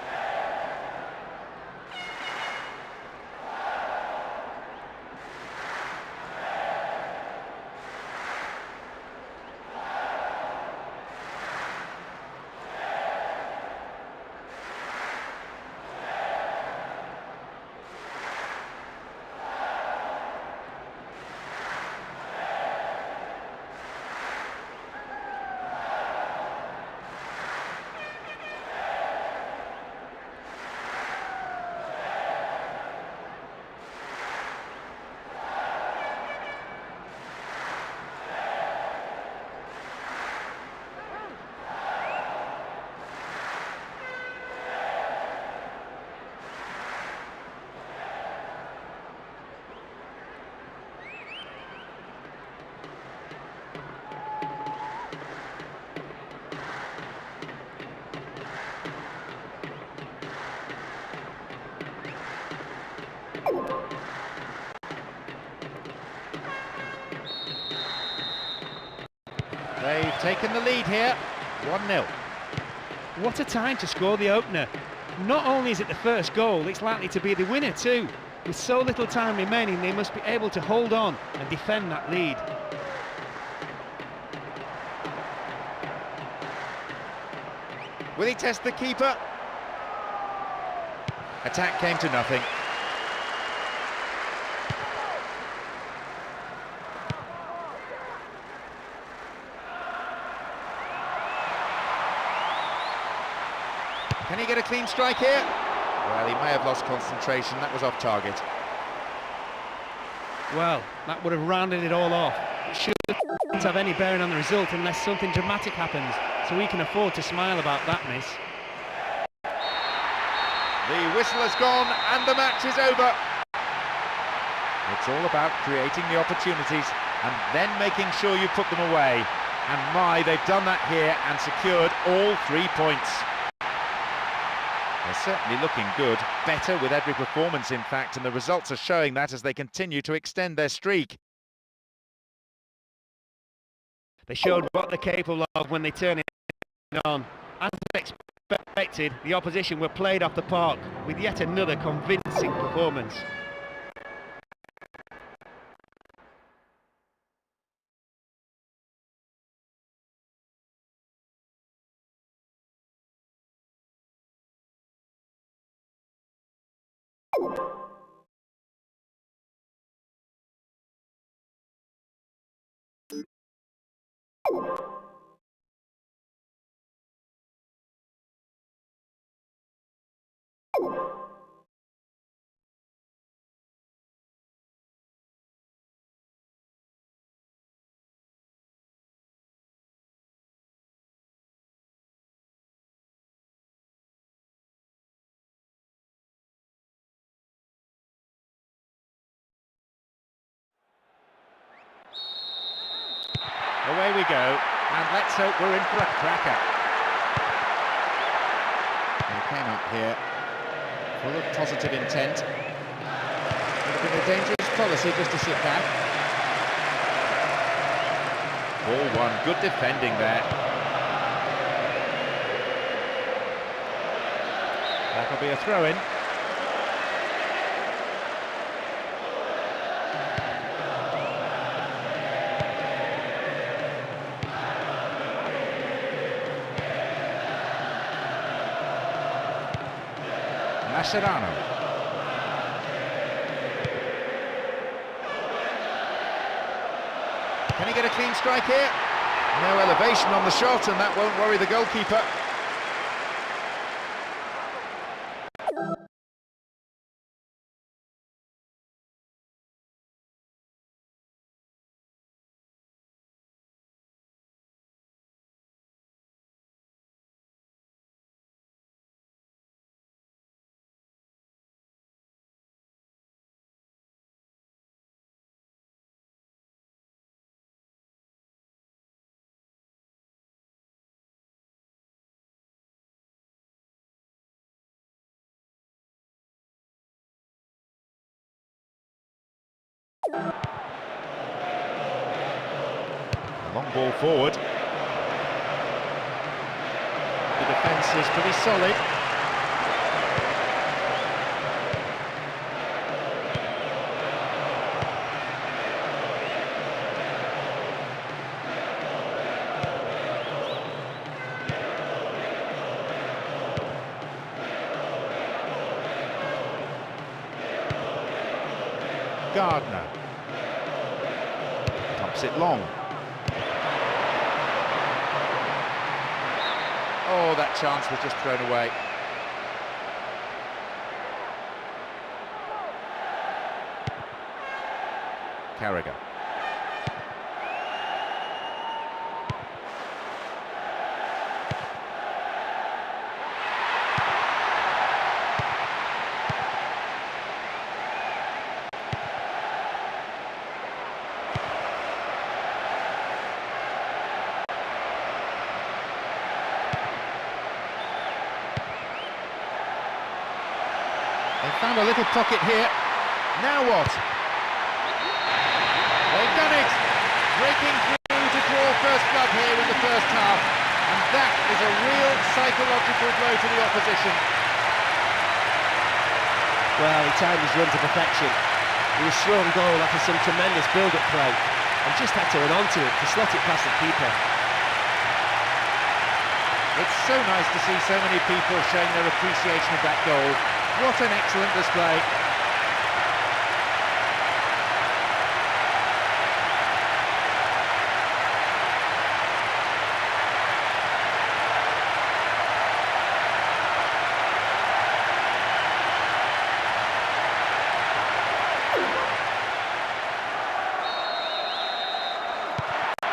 They've taken the lead here, 1-0. What a time to score the opener. Not only is it the first goal, it's likely to be the winner too. With so little time remaining, they must be able to hold on and defend that lead. Will he test the keeper? Attack came to nothing. Can he get a clean strike here? Well, he may have lost concentration. That was off target. Well, that would have rounded it all off. It shouldn't have any bearing on the result unless something dramatic happens, so we can afford to smile about that miss. The whistle has gone and the match is over. It's all about creating the opportunities and then making sure you put them away. And my, they've done that here and secured all 3 points. They're certainly looking good, better with every performance in fact, and the results are showing that as they continue to extend their streak. They showed what they're capable of when they turn it on. As expected, the opposition were played off the park with yet another convincing performance. Away we go, and let's hope we're in for a cracker. They came up here full of positive intent. Would have been a dangerous policy just to sit back. Ball one, good defending there. That'll be a throw-in. Mascherano. Can he get a clean strike here? No elevation on the shot, and that won't worry the goalkeeper. Long ball forward. The defence is pretty solid. Gardner. Pumps it long. Oh, that chance was just thrown away. Carragher. They found a little pocket here. Now what? They've done it! Breaking through to draw first blood here in the first half. And that is a real psychological blow to the opposition. Well, he timed his run to perfection. He was thrown goal after some tremendous build-up play and just had to run onto it to slot it past the keeper. It's so nice to see so many people showing their appreciation of that goal. What an excellent display.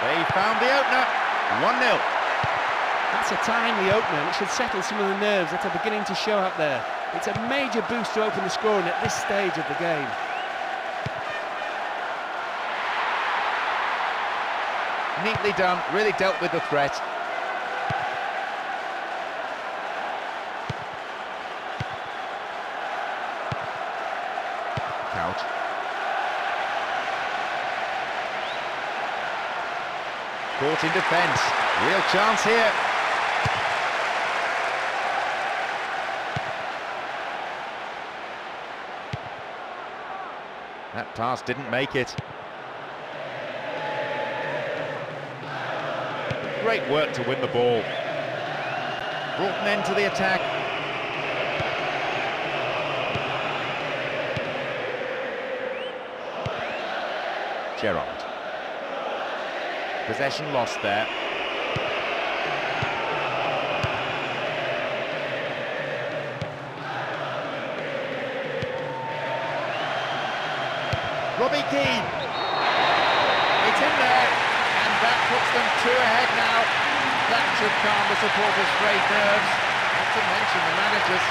They found the opener. 1-0. That's a timely opener and it should settle some of the nerves that are beginning to show up there. It's a major boost to open the scoring at this stage of the game. Neatly done, really dealt with the threat. Couch. Caught in defence. Real chance here. That pass didn't make it. Great work to win the ball. Brought an end to the attack. Gerrard. Possession lost there. Robbie Keane. It's in there, and that puts them 2 ahead now. That should calm the supporters' frayed nerves, not to mention the managers.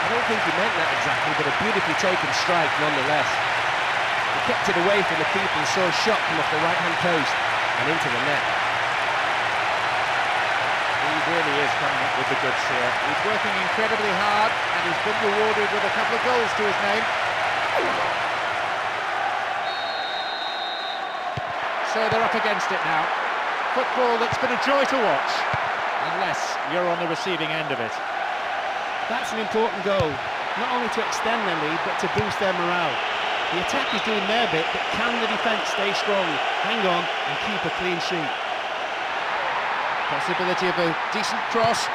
I don't think he meant that exactly, but a beautifully taken strike nonetheless. He kept it away from the keeper and saw a shot come off the right-hand post and into the net. He really is coming up with the goods here. He's working incredibly hard, and he's been rewarded with a couple of goals to his name. So they're up against it now. Football that's been a joy to watch, unless you're on the receiving end of it. That's an important goal, not only to extend their lead, but to boost their morale. The attack is doing their bit, but can the defence stay strong, hang on and keep a clean sheet? Possibility of a decent cross.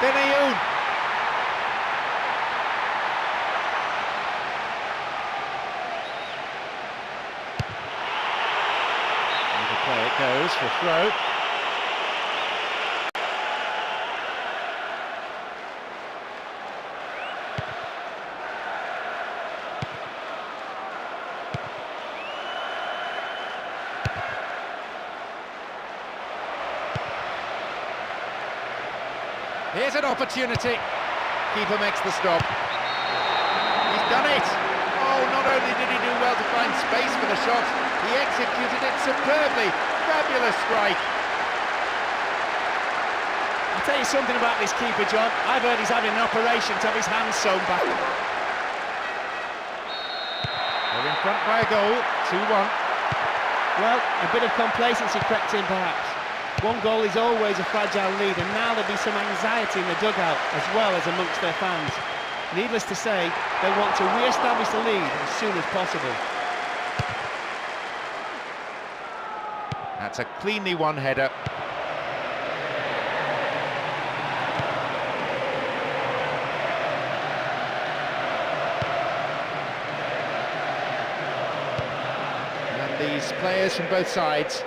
Benayoun. Play it goes for throw. Here's an opportunity. Keeper makes the stop. He's done it. Oh, not only did he do well to find space for the shot, he executed it superbly. Fabulous strike. I'll tell you something about this keeper, John. I've heard he's having an operation to have his hands sewn back. front by a goal, 2-1. Well, a bit of complacency crept in perhaps. One goal is always a fragile lead, and now there'll be some anxiety in the dugout as well as amongst their fans. Needless to say, they want to re-establish the lead as soon as possible. That's a cleanly won header. And these players from both sides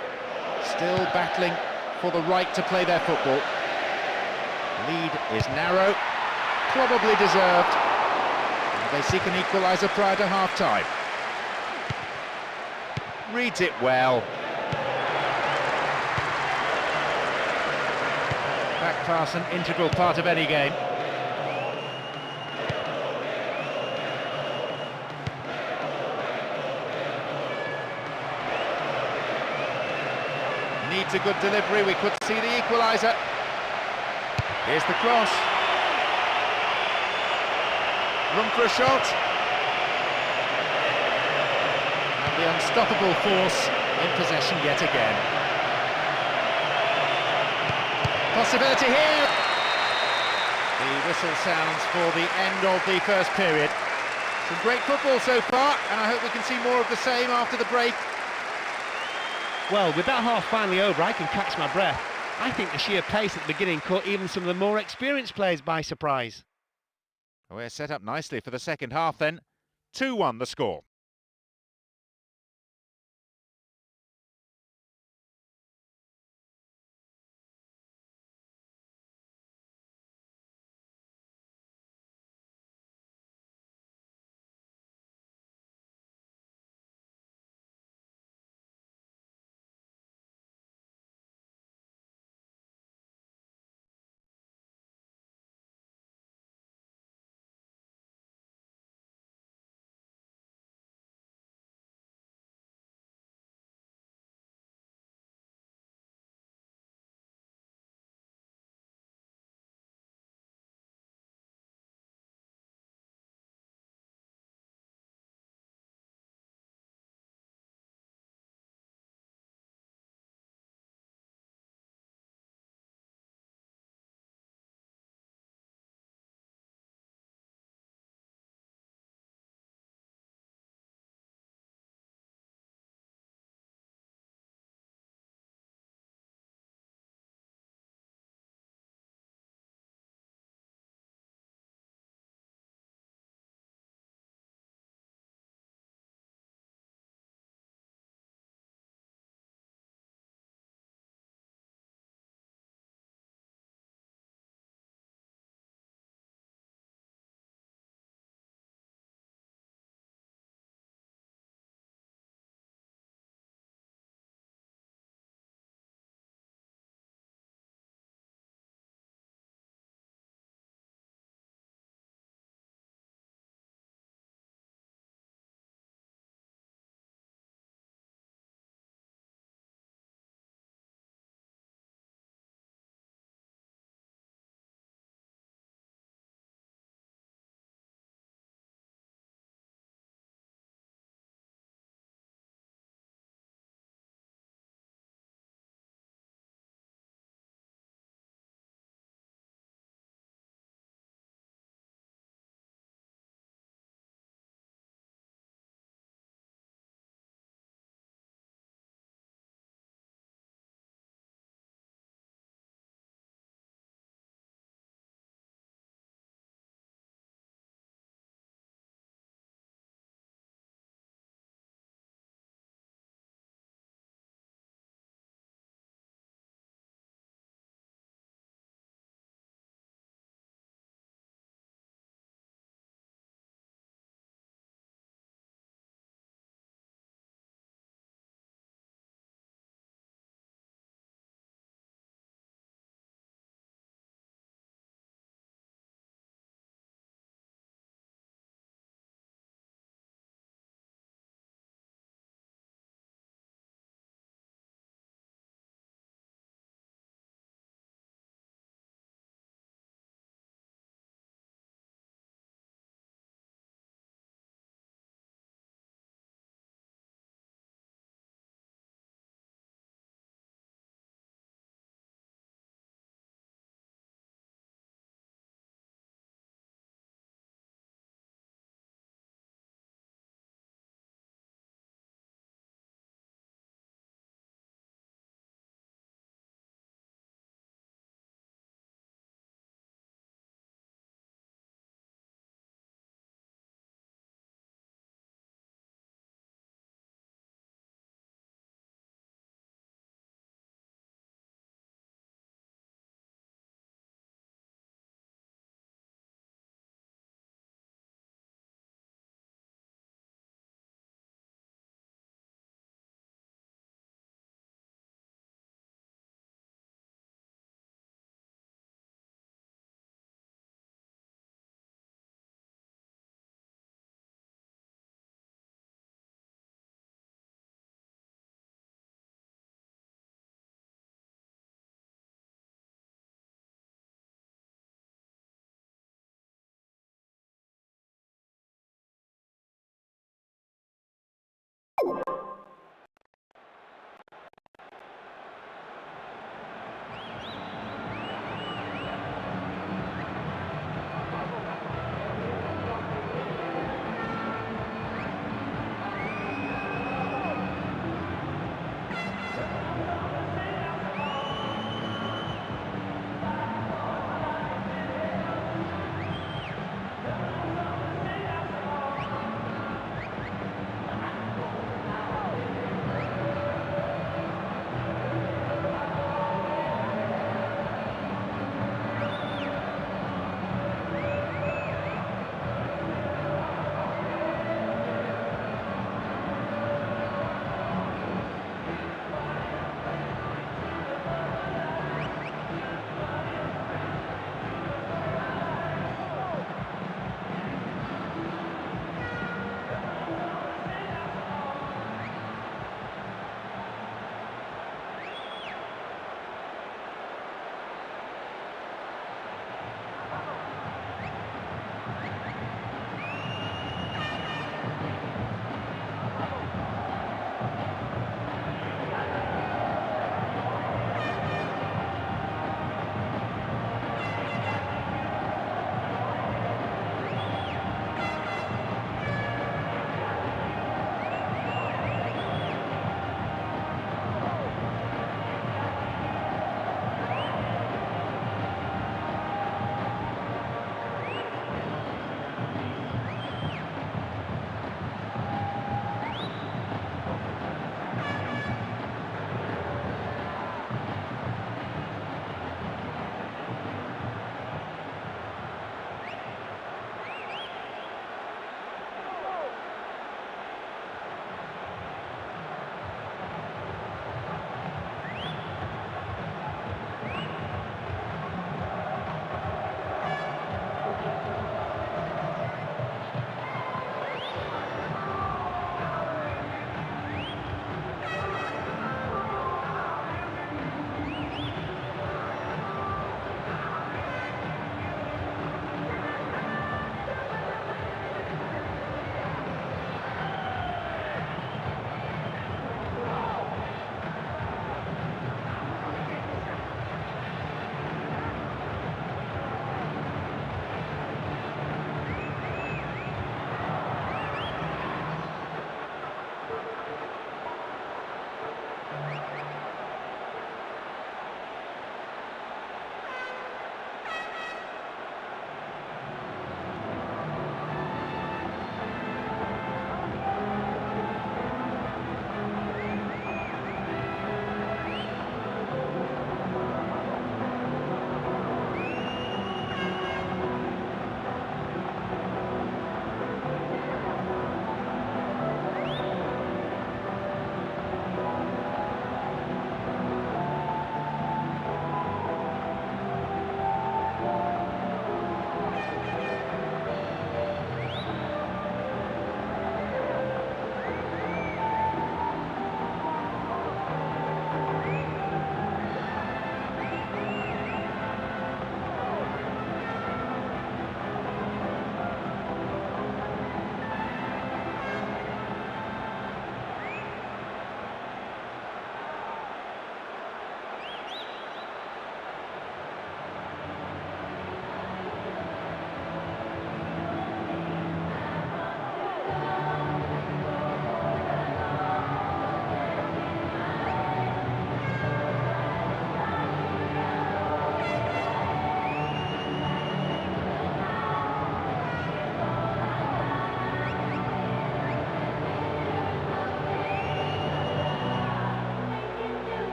still battling for the right to play their football. Lead is narrow, probably deserved. And they seek an equaliser prior to half-time. Reads it well. Back pass, an integral part of any game. Needs a good delivery, we could see the equaliser. Here's the cross. Room for a shot. And the unstoppable force in possession yet again. Possibility here. The whistle sounds for the end of the first period. Some great football so far, and I hope we can see more of the same after the break. Well, with that half finally over, I can catch my breath. I think the sheer pace at the beginning caught even some of the more experienced players by surprise. We're set up nicely for the second half then. 2-1 the score.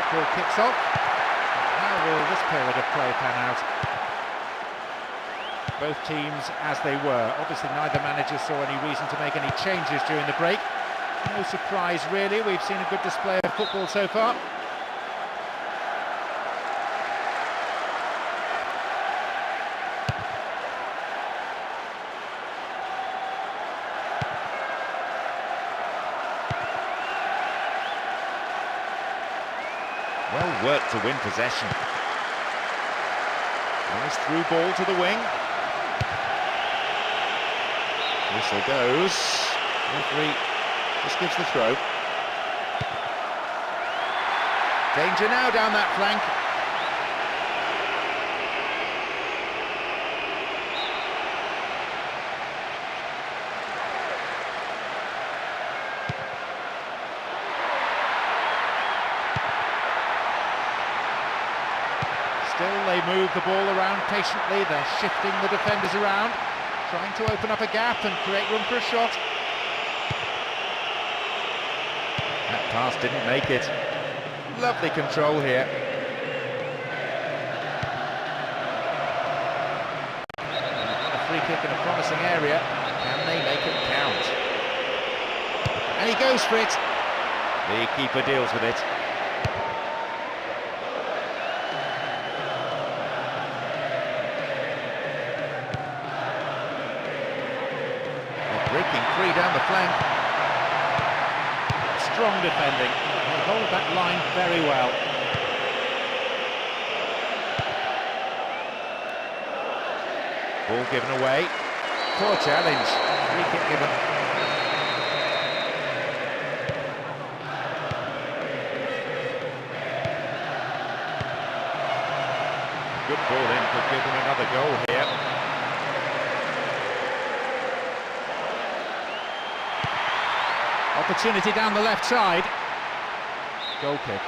Football kicks off. How will this period of play pan out? Both teams as they were. Obviously neither manager saw any reason to make any changes during the break. No surprise really, we've seen a good display of football so far. Well worked to win possession. Nice through ball to the wing. Whistle goes. Referee just gives the throw. Danger now down that flank. Still they move the ball around patiently, they're shifting the defenders around, trying to open up a gap and create room for a shot. That pass didn't make it. Lovely control here. A free kick in a promising area. Can they make it count? And he goes for it. The keeper deals with it. They're breaking free down the flank. Strong defending. They hold that line very well. Ball given away. Poor challenge. Free kick given. Good ball in, could give them another goal here. Opportunity down the left side. Goal kick.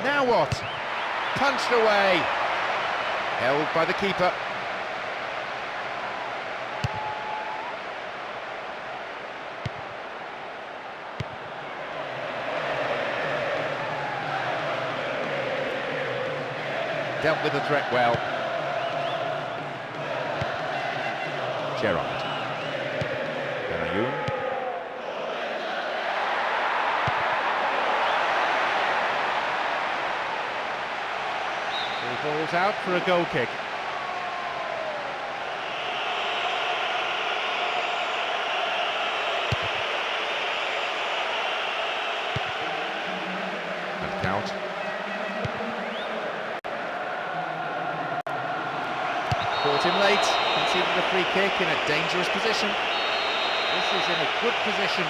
Now what? Punched away. Held by the keeper. Dealt with the threat well. Gerrard. Benayoun. Three balls out for a goal kick. And count. Caught him late, conceded a free kick in a dangerous position. This is in a good position.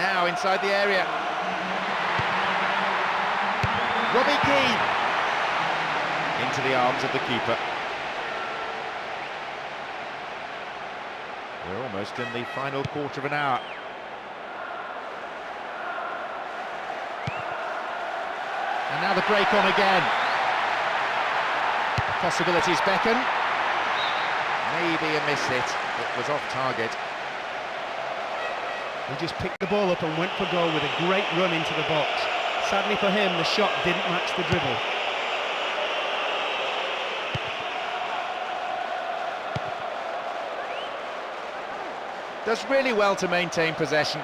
Now inside the area. Robbie Keane. Into the arms of the keeper. We're almost in the final quarter of an hour. And now the break on again. Possibilities beckon. Maybe a miss hit. It was off target. He just picked the ball up and went for goal with a great run into the box. Sadly for him, the shot didn't match the dribble. Does really well to maintain possession.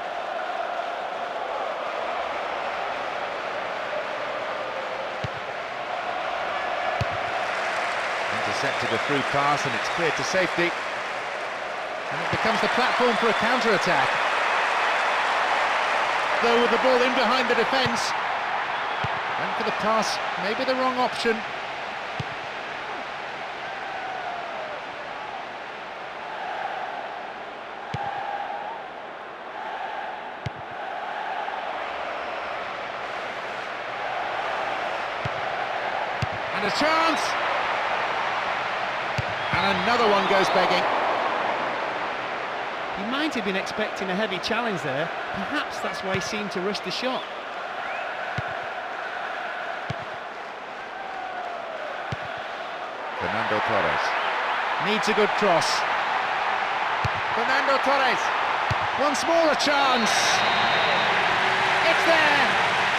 Intercepted a through pass and it's cleared to safety. And it becomes the platform for a counter-attack. Though with the ball in behind the defence. Went for the pass, maybe the wrong option. And a chance! And another one goes begging. He might have been expecting a heavy challenge there. Perhaps that's why he seemed to rush the shot. Fernando Torres. Needs a good cross. Fernando Torres. Once more a chance. It's there.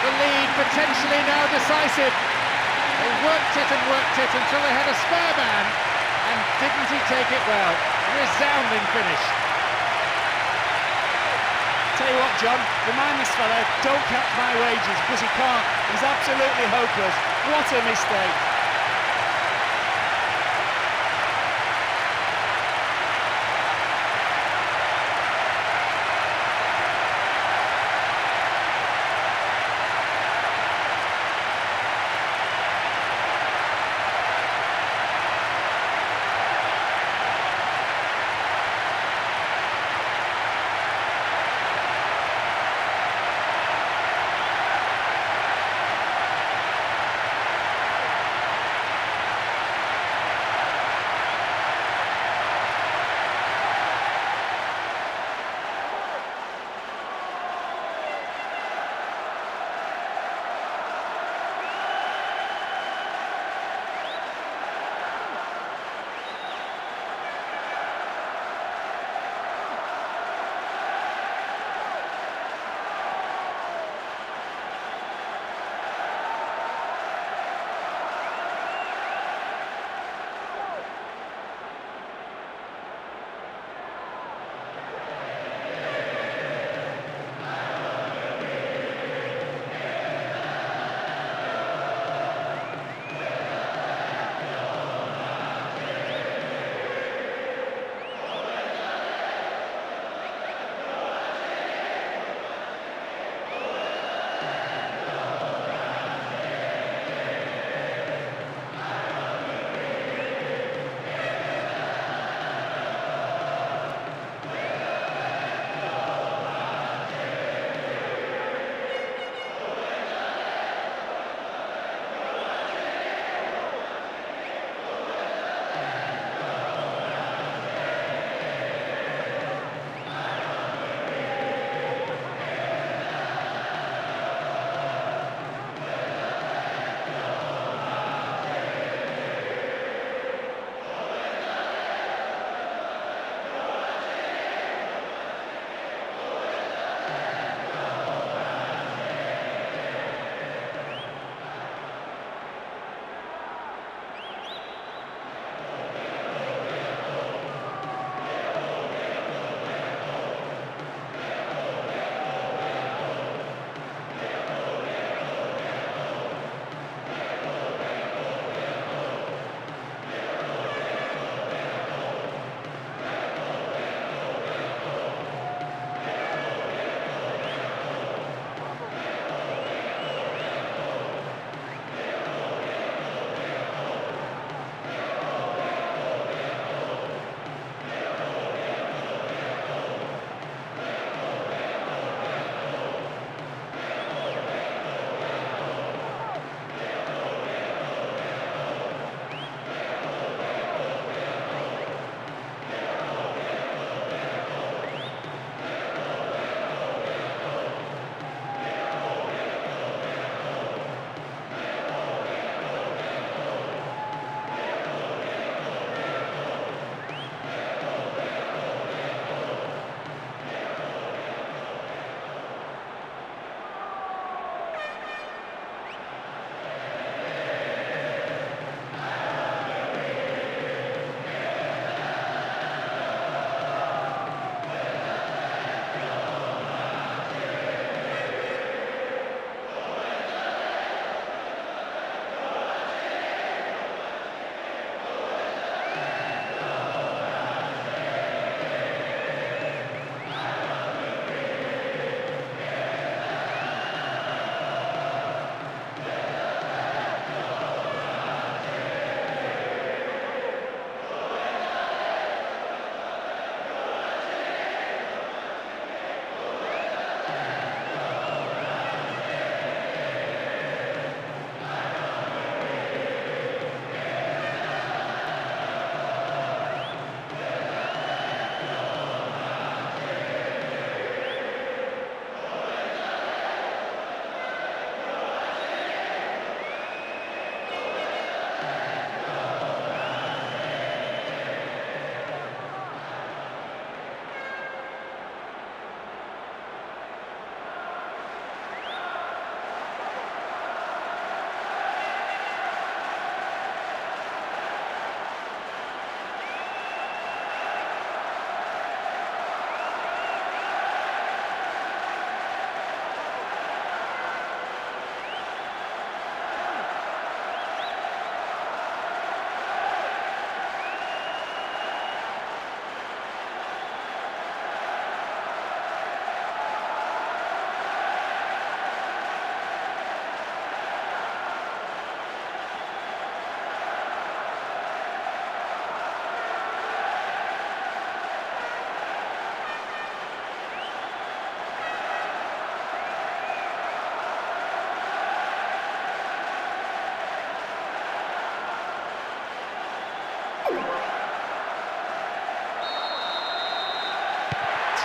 The lead potentially now decisive. They worked it until they had a spare man. And didn't he take it well? Resounding finish. Tell you what, John, remind this fella, don't cap my wages, because he can't. He's absolutely hopeless. What a mistake.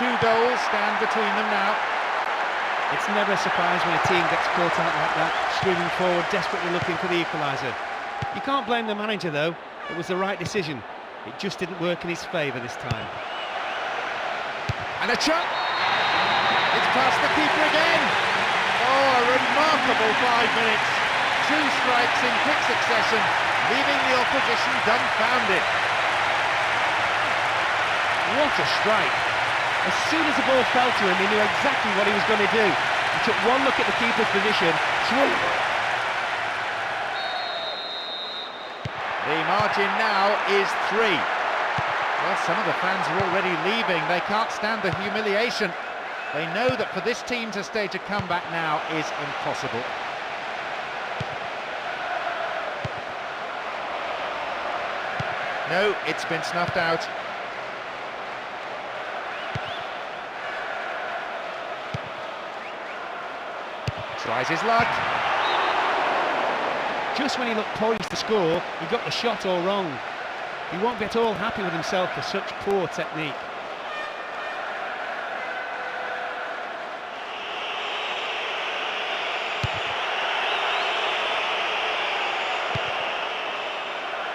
2 goals stand between them now. It's never a surprise when a team gets caught out like that, screaming forward, desperately looking for the equaliser. You can't blame the manager though, it was the right decision. It just didn't work in his favour this time. And a shot! It's past the keeper again! Oh, a remarkable 5 minutes. 2 strikes in quick succession, leaving the opposition dumbfounded. What a strike! As soon as the ball fell to him, he knew exactly what he was going to do. He took one look at the keeper's position, swoop. The margin now is 3. Well, some of the fans are already leaving. They can't stand the humiliation. They know that for this team to stage a comeback now is impossible. No, it's been snuffed out. Tries his luck. Just when he looked poised to score, he got the shot all wrong. He won't be at all happy with himself for such poor technique.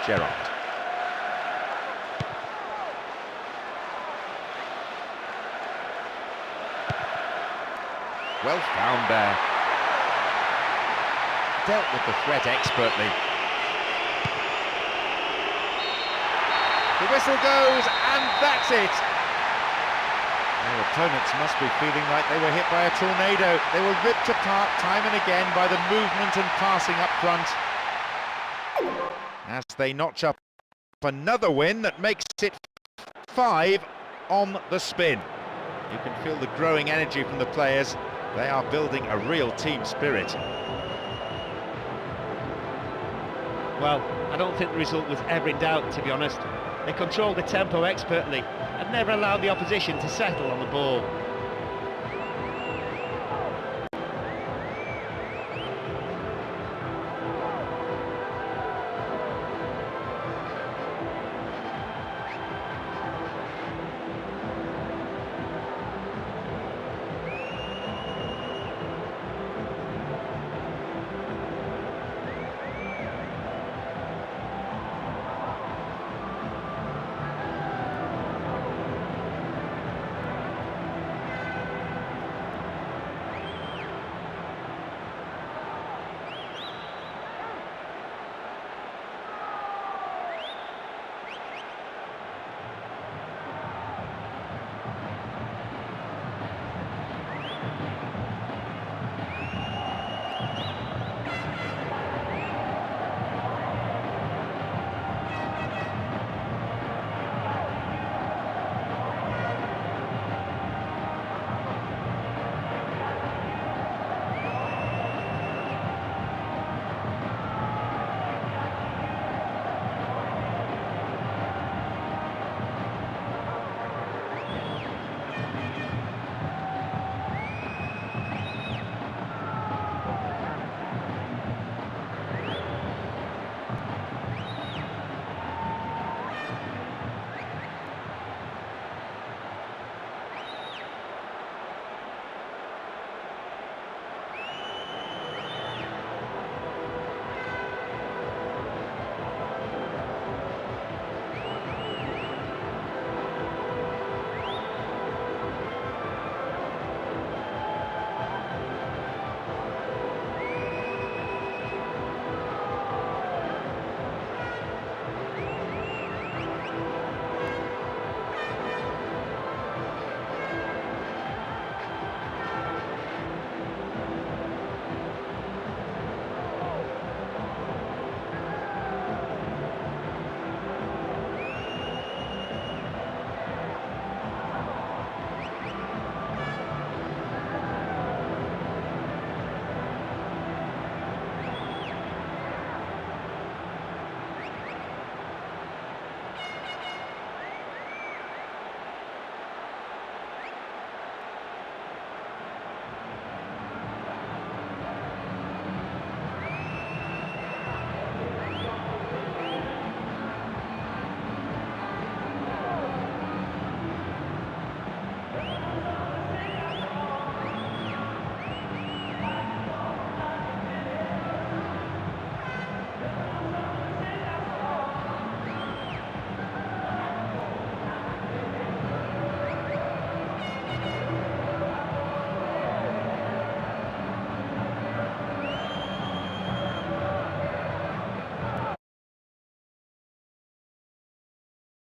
Gerrard. Well found there. Dealt with the threat expertly. The whistle goes, and that's it. Their opponents must be feeling like they were hit by a tornado. They were ripped apart time and again by the movement and passing up front. As they notch up another win that makes it 5 on the spin. You can feel the growing energy from the players. They are building a real team spirit. Well, I don't think the result was ever in doubt, to be honest. They controlled the tempo expertly and never allowed the opposition to settle on the ball.